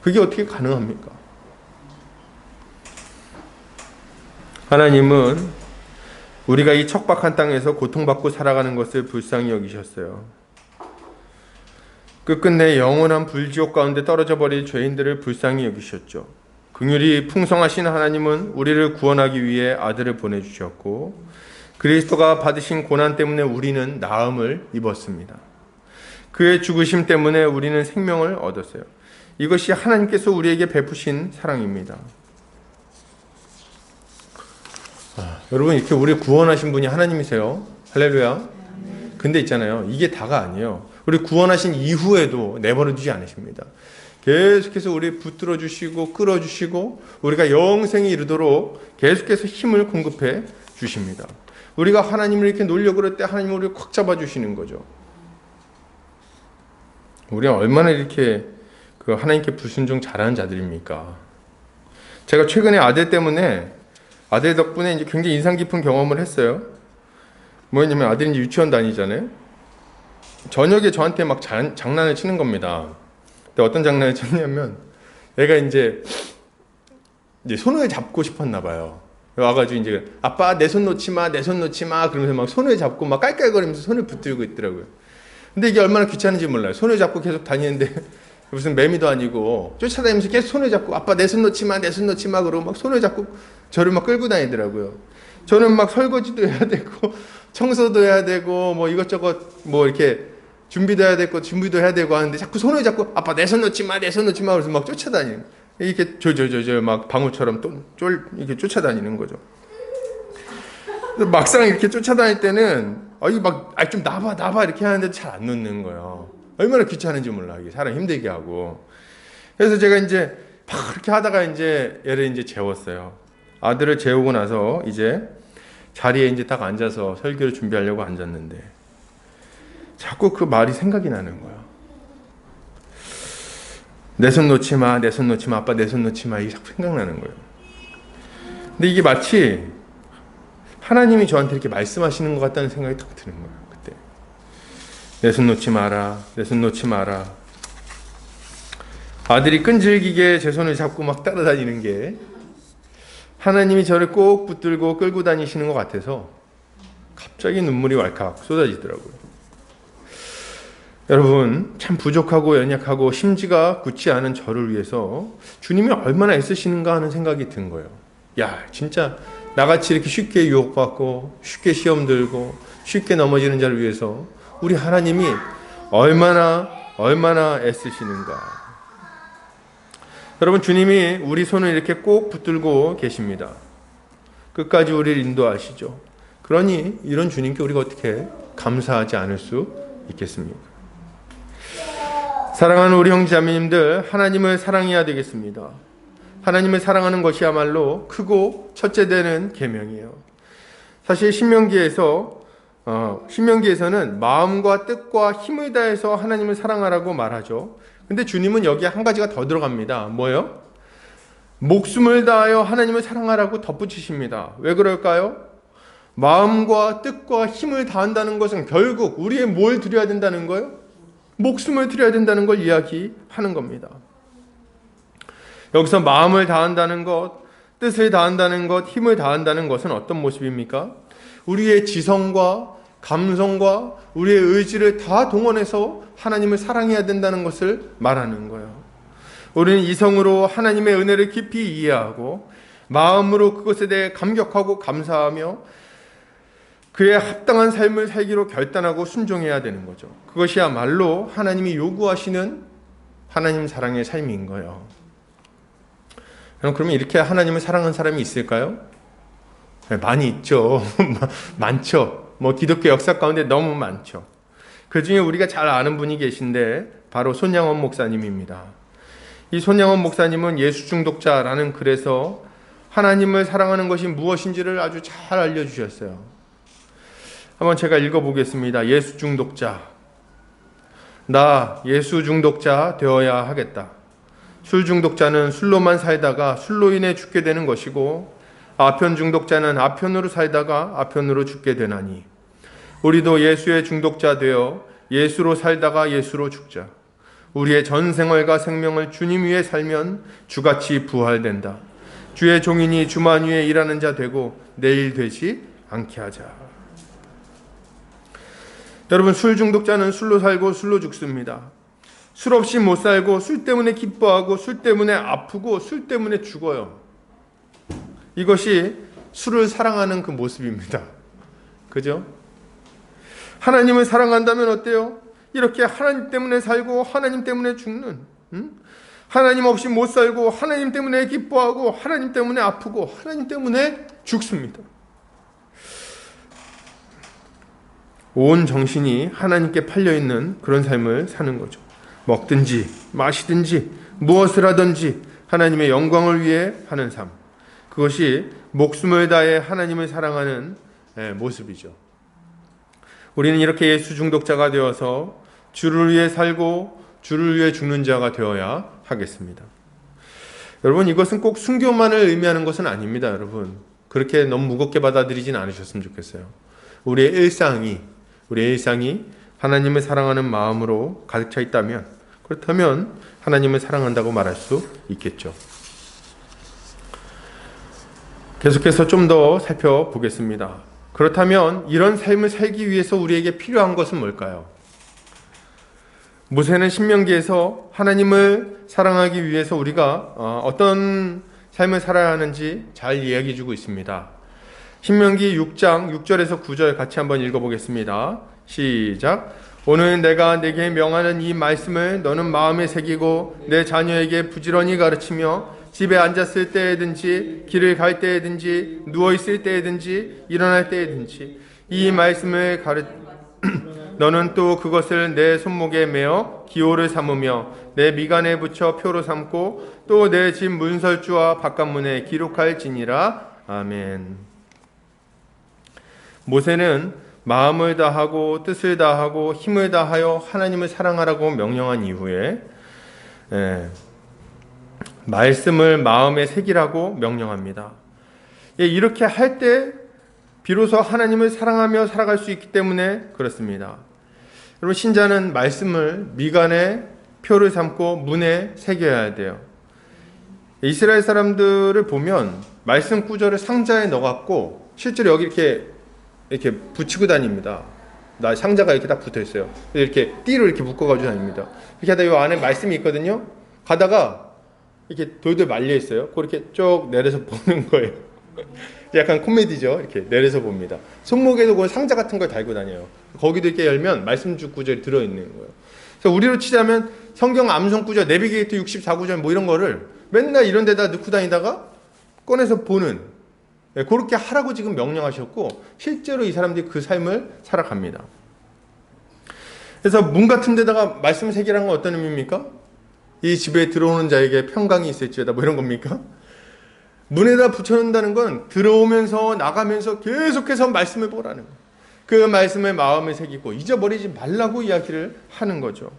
그게 어떻게 가능합니까? 하나님은 우리가 이 척박한 땅에서 고통받고 살아가는 것을 불쌍히 여기셨어요. 끝끝내 영원한 불지옥 가운데 떨어져 버릴 죄인들을 불쌍히 여기셨죠. 긍휼이 풍성하신 하나님은 우리를 구원하기 위해 아들을 보내주셨고 그리스도가 받으신 고난 때문에 우리는 나음을 입었습니다. 그의 죽으심 때문에 우리는 생명을 얻었어요. 이것이 하나님께서 우리에게 베푸신 사랑입니다. 여러분, 이렇게 우리를 구원하신 분이 하나님이세요. 할렐루야. 근데 있잖아요, 이게 다가 아니에요. 우리 구원하신 이후에도 내버려두지 않으십니다. 계속해서 우리 붙들어 주시고 끌어 주시고 우리가 영생에 이르도록 계속해서 힘을 공급해 주십니다. 우리가 하나님을 이렇게 놀려고 그럴 때 하나님은 우리를 꽉 잡아주시는 거죠. 우리가 얼마나 이렇게 그 하나님께 불순종 잘하는 자들입니까? 제가 최근에 아들 덕분에 이제 굉장히 인상 깊은 경험을 했어요. 뭐냐면 아들이 이제 유치원 다니잖아요. 저녁에 저한테 막 장난을 치는 겁니다. 근데 어떤 장난을 쳤냐면 얘가 이제 손을 잡고 싶었나 봐요. 와가지고 이제 아빠 내 손 놓지 마, 내 손 놓지 마 그러면서 막 손을 잡고 막 깔깔거리면서 손을 붙들고 있더라고요. 근데 이게 얼마나 귀찮은지 몰라요. 손을 잡고 계속 다니는데 무슨 매미도 아니고 쫓아다니면서 계속 손을 잡고 아빠 내 손 놓지 마, 내 손 놓지 마 그러고 막 손을 잡고 저를 막 끌고 다니더라고요. 저는 막 설거지도 해야 되고 청소도 해야 되고 뭐 이것저것 뭐 이렇게 준비도 해야 되고 준비도 해야 되고 하는데 자꾸 손을 잡고 아빠 내 손 놓지 마, 내 손 놓지 마 그래서 막 쫓아다니는 이렇게 저 막 방울처럼 이렇게 쫓아다니는 거죠. 막상 이렇게 쫓아다닐 때는 좀 나봐 이렇게 하는데 잘 안 놓는 거예요. 얼마나 귀찮은지 몰라. 이게 사람 힘들게 하고. 그래서 제가 이제 막 그렇게 하다가 이제 얘를 이제 재웠어요. 아들을 재우고 나서 이제 자리에 이제 딱 앉아서 설교를 준비하려고 앉았는데 자꾸 그 말이 생각이 나는 거예요. 내 손 놓지 마, 내 손 놓지 마, 아빠 내 손 놓지 마. 이게 자꾸 생각나는 거예요. 근데 이게 마치 하나님이 저한테 이렇게 말씀하시는 것 같다는 생각이 딱 드는 거예요. 그때 내 손 놓지 마라, 내 손 놓지 마라. 아들이 끈질기게 제 손을 잡고 막 따라다니는 게 하나님이 저를 꼭 붙들고 끌고 다니시는 것 같아서 갑자기 눈물이 왈칵 쏟아지더라고요. 여러분, 참 부족하고 연약하고 심지가 굳지 않은 저를 위해서 주님이 얼마나 애쓰시는가 하는 생각이 든 거예요. 야, 진짜 나같이 이렇게 쉽게 유혹받고 쉽게 시험 들고 쉽게 넘어지는 자를 위해서 우리 하나님이 얼마나 애쓰시는가. 여러분, 주님이 우리 손을 이렇게 꼭 붙들고 계십니다. 끝까지 우리를 인도하시죠. 그러니 이런 주님께 우리가 어떻게 감사하지 않을 수 있겠습니까? 사랑하는 우리 형제자매님들, 하나님을 사랑해야 되겠습니다. 하나님을 사랑하는 것이야말로 크고 첫째 되는 계명이에요. 사실 신명기에서는 마음과 뜻과 힘을 다해서 하나님을 사랑하라고 말하죠. 근데 주님은 여기에 한 가지가 더 들어갑니다. 뭐예요? 목숨을 다하여 하나님을 사랑하라고 덧붙이십니다. 왜 그럴까요? 마음과 뜻과 힘을 다한다는 것은 결국 우리의 뭘 드려야 된다는 거예요? 목숨을 드려야 된다는 걸 이야기하는 겁니다. 여기서 마음을 다한다는 것, 뜻을 다한다는 것, 힘을 다한다는 것은 어떤 모습입니까? 우리의 지성과 감성과 우리의 의지를 다 동원해서 하나님을 사랑해야 된다는 것을 말하는 거예요. 우리는 이성으로 하나님의 은혜를 깊이 이해하고 마음으로 그것에 대해 감격하고 감사하며 그에 합당한 삶을 살기로 결단하고 순종해야 되는 거죠. 그것이야말로 하나님이 요구하시는 하나님 사랑의 삶인 거예요. 그러면 이렇게 하나님을 사랑하는 사람이 있을까요? 네, 많이 있죠. 많죠. 기독교 역사 가운데 너무 많죠. 그 중에 우리가 잘 아는 분이 계신데 바로 손양원 목사님입니다. 이 손양원 목사님은 예수 중독자라는 글에서 하나님을 사랑하는 것이 무엇인지를 아주 잘 알려주셨어요. 한번 제가 읽어보겠습니다. 예수 중독자. 나 예수 중독자 되어야 하겠다. 술 중독자는 술로만 살다가 술로 인해 죽게 되는 것이고 아편 중독자는 아편으로 살다가 아편으로 죽게 되나니 우리도 예수의 중독자 되어 예수로 살다가 예수로 죽자. 우리의 전 생활과 생명을 주님 위에 살면 주같이 부활된다. 주의 종이니 주만 위에 일하는 자 되고 내일 되지 않게 하자. 여러분, 술 중독자는 술로 살고 술로 죽습니다. 술 없이 못 살고 술 때문에 기뻐하고 술 때문에 아프고 술 때문에 죽어요. 이것이 술을 사랑하는 그 모습입니다. 그죠? 하나님을 사랑한다면 어때요? 이렇게 하나님 때문에 살고 하나님 때문에 죽는, 하나님 없이 못 살고 하나님 때문에 기뻐하고 하나님 때문에 아프고 하나님 때문에 죽습니다. 온 정신이 하나님께 팔려있는 그런 삶을 사는 거죠. 먹든지 마시든지 무엇을 하든지 하나님의 영광을 위해 하는 삶. 그것이 목숨을 다해 하나님을 사랑하는 모습이죠. 우리는 이렇게 예수 중독자가 되어서 주를 위해 살고 주를 위해 죽는 자가 되어야 하겠습니다. 여러분, 이것은 꼭 순교만을 의미하는 것은 아닙니다. 여러분, 그렇게 너무 무겁게 받아들이진 않으셨으면 좋겠어요. 우리의 일상이 하나님을 사랑하는 마음으로 가득 차 있다면, 그렇다면 하나님을 사랑한다고 말할 수 있겠죠. 계속해서 좀 더 살펴보겠습니다. 그렇다면 이런 삶을 살기 위해서 우리에게 필요한 것은 뭘까요? 모세는 신명기에서 하나님을 사랑하기 위해서 우리가 어떤 삶을 살아야 하는지 잘 이야기해 주고 있습니다. 신명기 6장 6절에서 9절 같이 한번 읽어보겠습니다. 시작. 오늘 내가 내게 명하는 이 말씀을 너는 마음에 새기고 내 자녀에게 부지런히 가르치며 집에 앉았을 때에든지 길을 갈 때에든지 누워있을 때에든지 일어날 때에든지 이 말씀을 너는 또 그것을 내 손목에 메어 기호를 삼으며 내 미간에 붙여 표로 삼고 또 내 집 문설주와 바깥문에 기록할지니라. 아멘. 모세는 마음을 다하고 뜻을 다하고 힘을 다하여 하나님을 사랑하라고 명령한 이후에 말씀을 마음에 새기라고 명령합니다. 이렇게 할 때 비로소 하나님을 사랑하며 살아갈 수 있기 때문에 그렇습니다. 여러분, 신자는 말씀을 미간에 표를 삼고 문에 새겨야 돼요. 이스라엘 사람들을 보면 말씀 구절을 상자에 넣어갖고 실제로 여기 이렇게 붙이고 다닙니다. 상자가 이렇게 딱 붙어 있어요. 이렇게 띠로 이렇게 묶어가지고 다닙니다. 이렇게 하다 이 안에 말씀이 있거든요. 가다가 이렇게 돌돌 말려 있어요. 그렇게 쭉 내려서 보는 거예요. 약간 코미디죠. 이렇게 내려서 봅니다. 손목에도 그 상자 같은 걸 달고 다녀요. 거기도 이렇게 열면 말씀 구절이 들어있는 거예요. 그래서 우리로 치자면 성경 암송 구절, 내비게이터 64구절 뭐 이런 거를 맨날 이런 데다 넣고 다니다가 꺼내서 보는, 그렇게 하라고 지금 명령하셨고 실제로 이 사람들이 그 삶을 살아갑니다. 그래서 문 같은 데다가 말씀 새기라는 건 어떤 의미입니까? 이 집에 들어오는 자에게 평강이 있을지어다 뭐 이런 겁니까? 문에다 붙여놓는다는 건 들어오면서 나가면서 계속해서 말씀을 보라는 거예요. 그 말씀을 마음에 새기고 잊어버리지 말라고 이야기를 하는 거죠.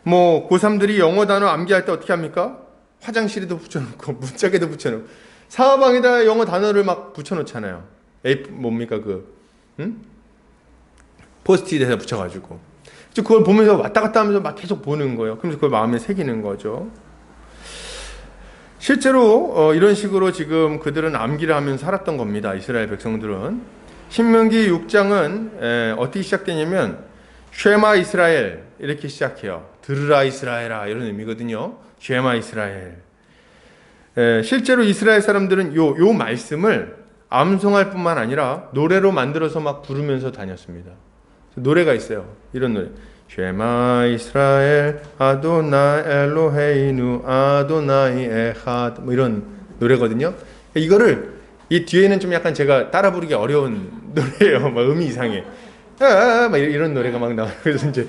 뭐 고3들이 영어 단어 암기할 때 어떻게 합니까? 화장실에도 붙여놓고 문짝에도 붙여놓고 사방에다 영어 단어를 막 붙여놓잖아요. 뭡니까 포스트잇에다 붙여가지고 그걸 보면서 왔다 갔다 하면서 막 계속 보는 거예요. 그러면서 그걸 마음에 새기는 거죠. 실제로 이런 식으로 지금 그들은 암기를 하면서 살았던 겁니다. 이스라엘 백성들은. 신명기 6장은 어떻게 시작되냐면 쉐마 이스라엘 이렇게 시작해요. 들으라 이스라엘아 이런 의미거든요. 쉐마 이스라엘. 실제로 이스라엘 사람들은 요 말씀을 암송할 뿐만 아니라 노래로 만들어서 막 부르면서 다녔습니다. 노래가 있어요. 이런 노래. 쉐마 이스라엘 아도나 엘로헤이누 아도나이 에하드 뭐 이런 노래거든요. 이거를 이 뒤에는 좀 약간 제가 따라 부르기 어려운 노래예요. 막 음이 이상해. 막 이런 노래가 막 나와요. 그래서 이제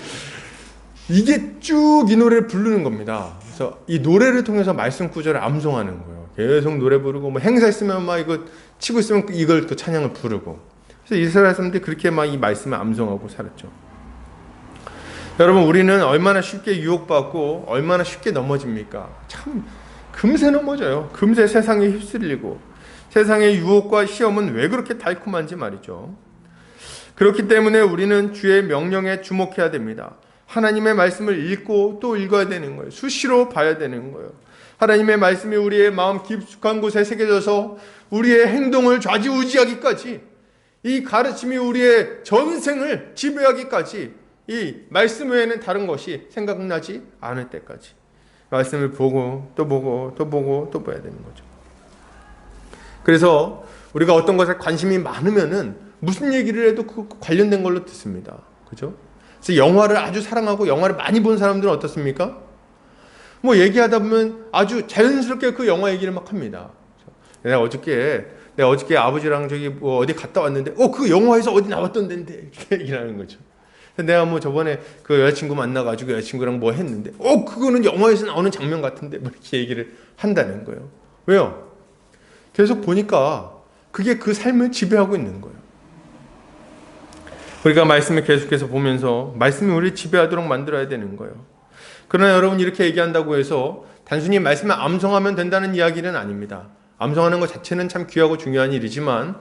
이게 쭉 이 노래를 부르는 겁니다. 그래서 이 노래를 통해서 말씀 구절을 암송하는 거예요. 계속 노래 부르고 뭐 행사 있으면 막 이거 치고 있으면 이걸 또 찬양을 부르고. 그래서 이스라엘 사람들이 그렇게 막 이 말씀을 암송하고 살았죠. 여러분, 우리는 얼마나 쉽게 유혹받고 얼마나 쉽게 넘어집니까? 참 금세 넘어져요. 금세 세상에 휩쓸리고 세상의 유혹과 시험은 왜 그렇게 달콤한지 말이죠. 그렇기 때문에 우리는 주의 명령에 주목해야 됩니다. 하나님의 말씀을 읽고 또 읽어야 되는 거예요. 수시로 봐야 되는 거예요. 하나님의 말씀이 우리의 마음 깊숙한 곳에 새겨져서 우리의 행동을 좌지우지하기까지, 이 가르침이 우리의 전생을 지배하기까지 이 말씀 외에는 다른 것이 생각나지 않을 때까지 말씀을 보고 또 보고 또 보고 또 봐야 되는 거죠. 그래서 우리가 어떤 것에 관심이 많으면은 무슨 얘기를 해도 그 관련된 걸로 듣습니다. 그죠? 그래서 영화를 아주 사랑하고 영화를 많이 본 사람들은 어떻습니까? 뭐 얘기하다 보면 아주 자연스럽게 그 영화 얘기를 막 합니다. 내가 어저께 아버지랑 저기 뭐 어디 갔다 왔는데 그 영화에서 어디 나왔던 데인데 이렇게 얘기를 하는 거죠. 내가 뭐 저번에 그 여자친구 만나가지고 여자친구랑 뭐 했는데 그거는 영화에서 나오는 장면 같은데 뭐 이렇게 얘기를 한다는 거예요. 왜요? 계속 보니까 그게 그 삶을 지배하고 있는 거예요. 우리가 말씀을 계속해서 보면서 말씀이 우리를 지배하도록 만들어야 되는 거예요. 그러나 여러분, 이렇게 얘기한다고 해서 단순히 말씀을 암송하면 된다는 이야기는 아닙니다. 암송하는 것 자체는 참 귀하고 중요한 일이지만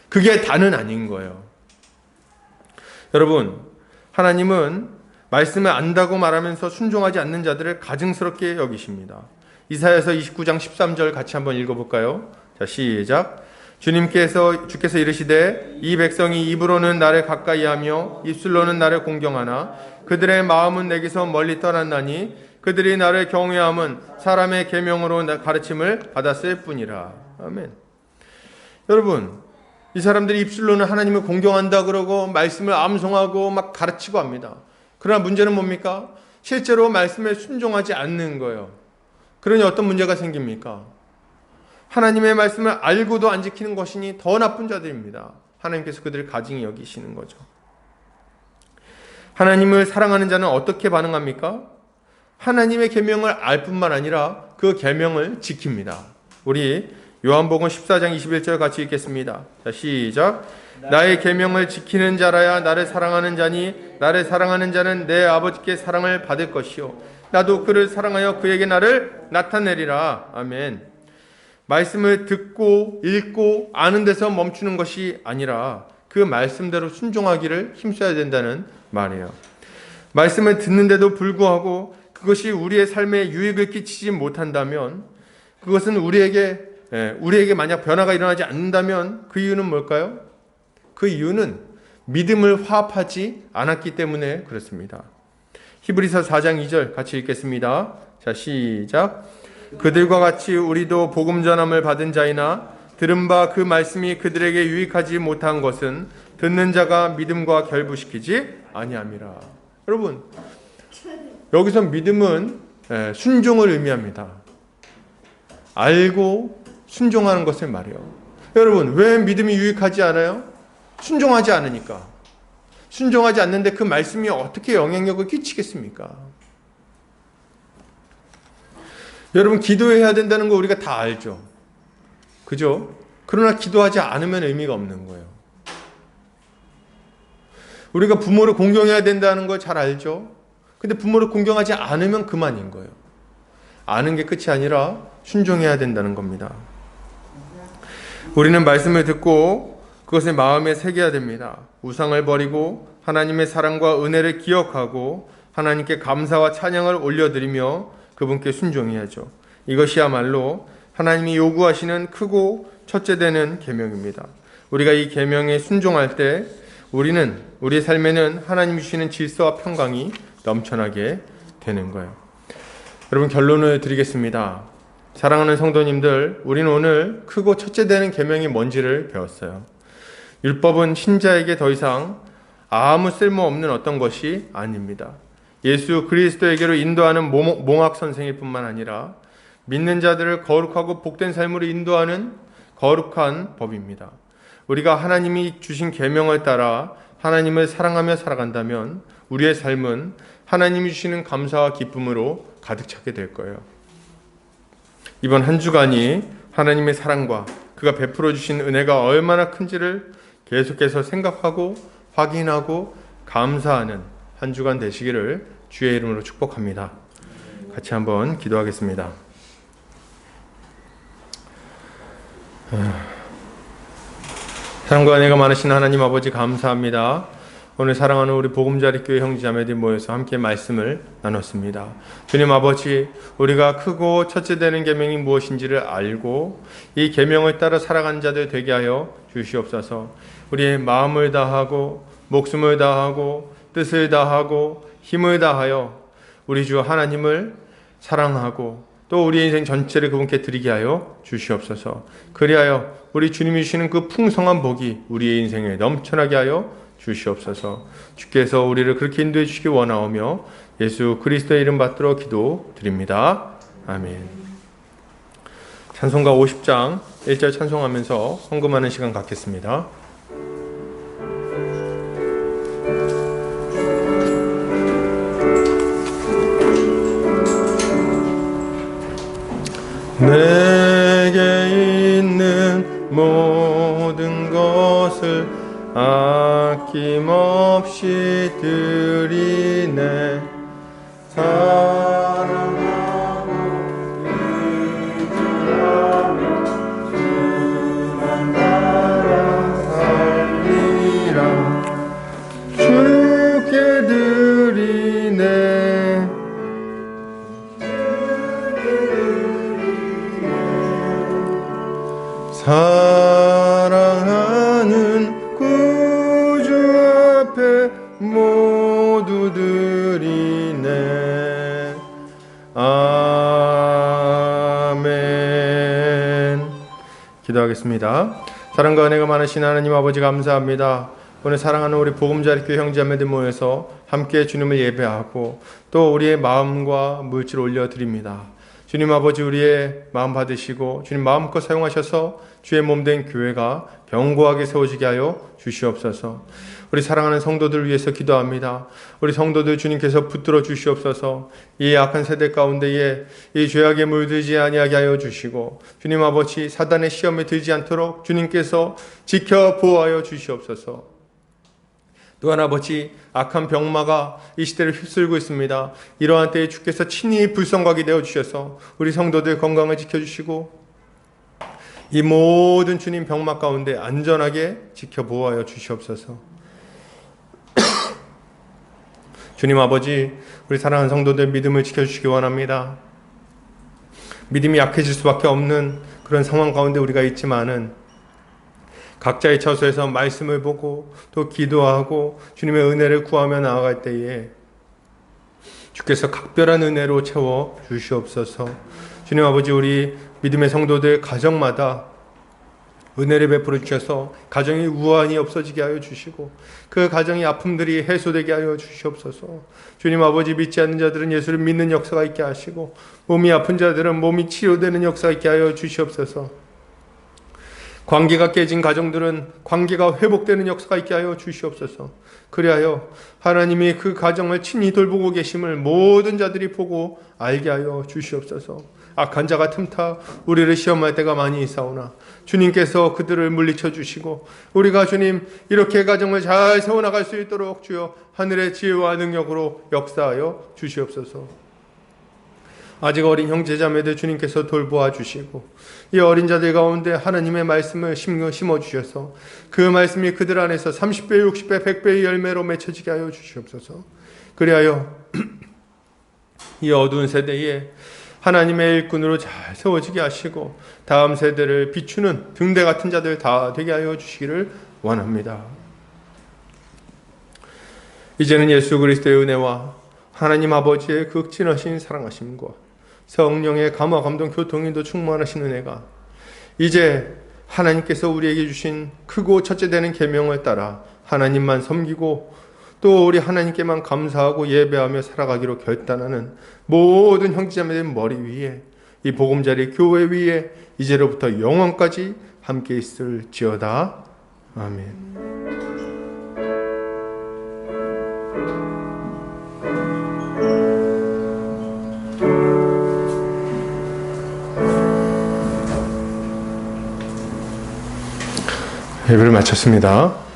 그게 다는 아닌 거예요. 여러분, 하나님은 말씀을 안다고 말하면서 순종하지 않는 자들을 가증스럽게 여기십니다. 이사야서 29장 13절 같이 한번 읽어볼까요? 자, 시작. 주께서 이르시되 이 백성이 입으로는 나를 가까이하며 입술로는 나를 공경하나 그들의 마음은 내게서 멀리 떠났나니 그들이 나를 경외함은 사람의 계명으로 가르침을 받았을 뿐이라. 아멘. 여러분, 이 사람들이 입술로는 하나님을 공경한다 그러고 말씀을 암송하고 막 가르치고 합니다. 그러나 문제는 뭡니까? 실제로 말씀에 순종하지 않는 거예요. 그러니 어떤 문제가 생깁니까? 하나님의 말씀을 알고도 안 지키는 것이니 더 나쁜 자들입니다. 하나님께서 그들을 가증히 여기시는 거죠. 하나님을 사랑하는 자는 어떻게 반응합니까? 하나님의 계명을 알 뿐만 아니라 그 계명을 지킵니다. 우리 요한복음 14장 21절 같이 읽겠습니다. 자, 시작. 나의 계명을 지키는 자라야 나를 사랑하는 자니 나를 사랑하는 자는 내 아버지께 사랑을 받을 것이요 나도 그를 사랑하여 그에게 나를 나타내리라. 아멘. 말씀을 듣고 읽고 아는 데서 멈추는 것이 아니라 그 말씀대로 순종하기를 힘써야 된다는 말이에요. 말씀을 듣는데도 불구하고 그것이 우리의 삶에 유익을 끼치지 못한다면, 그것은 우리에게 만약 변화가 일어나지 않는다면 그 이유는 뭘까요? 그 이유는 믿음을 화합하지 않았기 때문에 그렇습니다. 히브리서 4장 2절 같이 읽겠습니다. 자, 시작. 그들과 같이 우리도 복음 전함을 받은 자이나 들은 바 그 말씀이 그들에게 유익하지 못한 것은 듣는 자가 믿음과 결부시키지 아니함이라. 여러분, 여기서 믿음은 순종을 의미합니다. 알고 순종하는 것을 말해요. 여러분, 왜 믿음이 유익하지 않아요? 순종하지 않으니까. 순종하지 않는데 그 말씀이 어떻게 영향력을 끼치겠습니까? 여러분, 기도해야 된다는 거 우리가 다 알죠. 그죠? 그러나 기도하지 않으면 의미가 없는 거예요. 우리가 부모를 공경해야 된다는 걸 잘 알죠. 근데 부모를 공경하지 않으면 그만인 거예요. 아는 게 끝이 아니라 순종해야 된다는 겁니다. 우리는 말씀을 듣고 그것을 마음에 새겨야 됩니다. 우상을 버리고 하나님의 사랑과 은혜를 기억하고 하나님께 감사와 찬양을 올려드리며 그분께 순종해야죠. 이것이야말로 하나님이 요구하시는 크고 첫째 되는 계명입니다. 우리가 이 계명에 순종할 때 우리의 삶에는 하나님이 주시는 질서와 평강이 넘쳐나게 되는 거예요. 여러분, 결론을 드리겠습니다. 사랑하는 성도님들, 우리는 오늘 크고 첫째 되는 계명이 뭔지를 배웠어요. 율법은 신자에게 더 이상 아무 쓸모없는 어떤 것이 아닙니다. 예수 그리스도에게로 인도하는 몽학 선생일 뿐만 아니라 믿는 자들을 거룩하고 복된 삶으로 인도하는 거룩한 법입니다. 우리가 하나님이 주신 계명을 따라 하나님을 사랑하며 살아간다면 우리의 삶은 하나님이 주시는 감사와 기쁨으로 가득 차게 될 거예요. 이번 한 주간이 하나님의 사랑과 그가 베풀어 주신 은혜가 얼마나 큰지를 계속해서 생각하고 확인하고 감사하는 한 주간 되시기를 주의 이름으로 축복합니다. 같이 한번 기도하겠습니다. 사랑과 은혜가 많으신 하나님 아버지, 감사합니다. 오늘 사랑하는 우리 보금자리교회 형제자매들이 모여서 함께 말씀을 나눴습니다. 주님 아버지, 우리가 크고 첫째 되는 계명이 무엇인지를 알고 이 계명을 따라 살아가는 자들 되게 하여 주시옵소서. 우리의 마음을 다하고 목숨을 다하고 뜻을 다하고 힘을 다하여 우리 주 하나님을 사랑하고 또 우리의 인생 전체를 그분께 드리게 하여 주시옵소서. 그리하여 우리 주님이 주시는 그 풍성한 복이 우리의 인생에 넘쳐나게 하여 주시옵소서. 주께서 우리를 그렇게 인도해 주시기 원하오며 예수 그리스도의 이름 받들어 기도드립니다. 아멘. 찬송가 50장 1절 찬송하면서 헌금하는 시간 갖겠습니다. 내게 있는 모든 것을 아낌없이 드리네. 사랑하고 의지하며 주만 따라 살리라. 주께 드리네. 사랑하는 구주 앞에 모두 드리네. 아멘. 기도하겠습니다. 사랑과 은혜가 많으신 하나님 아버지 감사합니다. 오늘 사랑하는 우리 보금자리교회 형제자매들 모여서 함께 주님을 예배하고 또 우리의 마음과 물질 올려드립니다. 주님 아버지 우리의 마음 받으시고 주님 마음껏 사용하셔서 주의 몸된 교회가 견고하게 세워지게 하여 주시옵소서. 우리 사랑하는 성도들 위해서 기도합니다. 우리 성도들 주님께서 붙들어 주시옵소서. 이 악한 세대 가운데에 이 죄악에 물들지 아니하게 하여 주시고 주님 아버지 사단의 시험에 들지 않도록 주님께서 지켜 보호하여 주시옵소서. 또한 아버지 악한 병마가 이 시대를 휩쓸고 있습니다. 이러한 때에 주께서 친히 불성각이 되어 주셔서 우리 성도들 건강을 지켜주시고 이 모든 주님 병마 가운데 안전하게 지켜 보호하여 주시옵소서. 주님 아버지 우리 사랑하는 성도들 믿음을 지켜주시기 원합니다. 믿음이 약해질 수밖에 없는 그런 상황 가운데 우리가 있지만은 각자의 처소에서 말씀을 보고 또 기도하고 주님의 은혜를 구하며 나아갈 때에 주께서 각별한 은혜로 채워 주시옵소서. 주님 아버지 우리 믿음의 성도들 가정마다 은혜를 베풀어 주셔서 가정이 우환이 없어지게 하여 주시고 그 가정의 아픔들이 해소되게 하여 주시옵소서. 주님 아버지 믿지 않는 자들은 예수를 믿는 역사가 있게 하시고 몸이 아픈 자들은 몸이 치료되는 역사가 있게 하여 주시옵소서. 관계가 깨진 가정들은 관계가 회복되는 역사가 있게 하여 주시옵소서. 그리하여 하나님이 그 가정을 친히 돌보고 계심을 모든 자들이 보고 알게 하여 주시옵소서. 악한 자가 틈타 우리를 시험할 때가 많이 있사오나 주님께서 그들을 물리쳐 주시고 우리가 주님 이렇게 가정을 잘 세워나갈 수 있도록 주여 하늘의 지혜와 능력으로 역사하여 주시옵소서. 아직 어린 형제자매들 주님께서 돌보아 주시고 이 어린 자들 가운데 하나님의 말씀을 심어주셔서 그 말씀이 그들 안에서 30배, 60배, 100배의 열매로 맺혀지게 하여 주시옵소서. 그리하여 이 어두운 세대에 하나님의 일꾼으로 잘 세워지게 하시고 다음 세대를 비추는 등대 같은 자들 다 되게 하여 주시기를 원합니다. 이제는 예수 그리스도의 은혜와 하나님 아버지의 극진하신 사랑하심과 성령의 감화 감동 교통인도 충만하신 은혜가 이제 하나님께서 우리에게 주신 크고 첫째 되는 계명을 따라 하나님만 섬기고 또 우리 하나님께만 감사하고 예배하며 살아가기로 결단하는 모든 형제자매들 머리 위에 이 보금자리 교회 위에 이제로부터 영원까지 함께 있을지어다. 아멘. 예배를 마쳤습니다.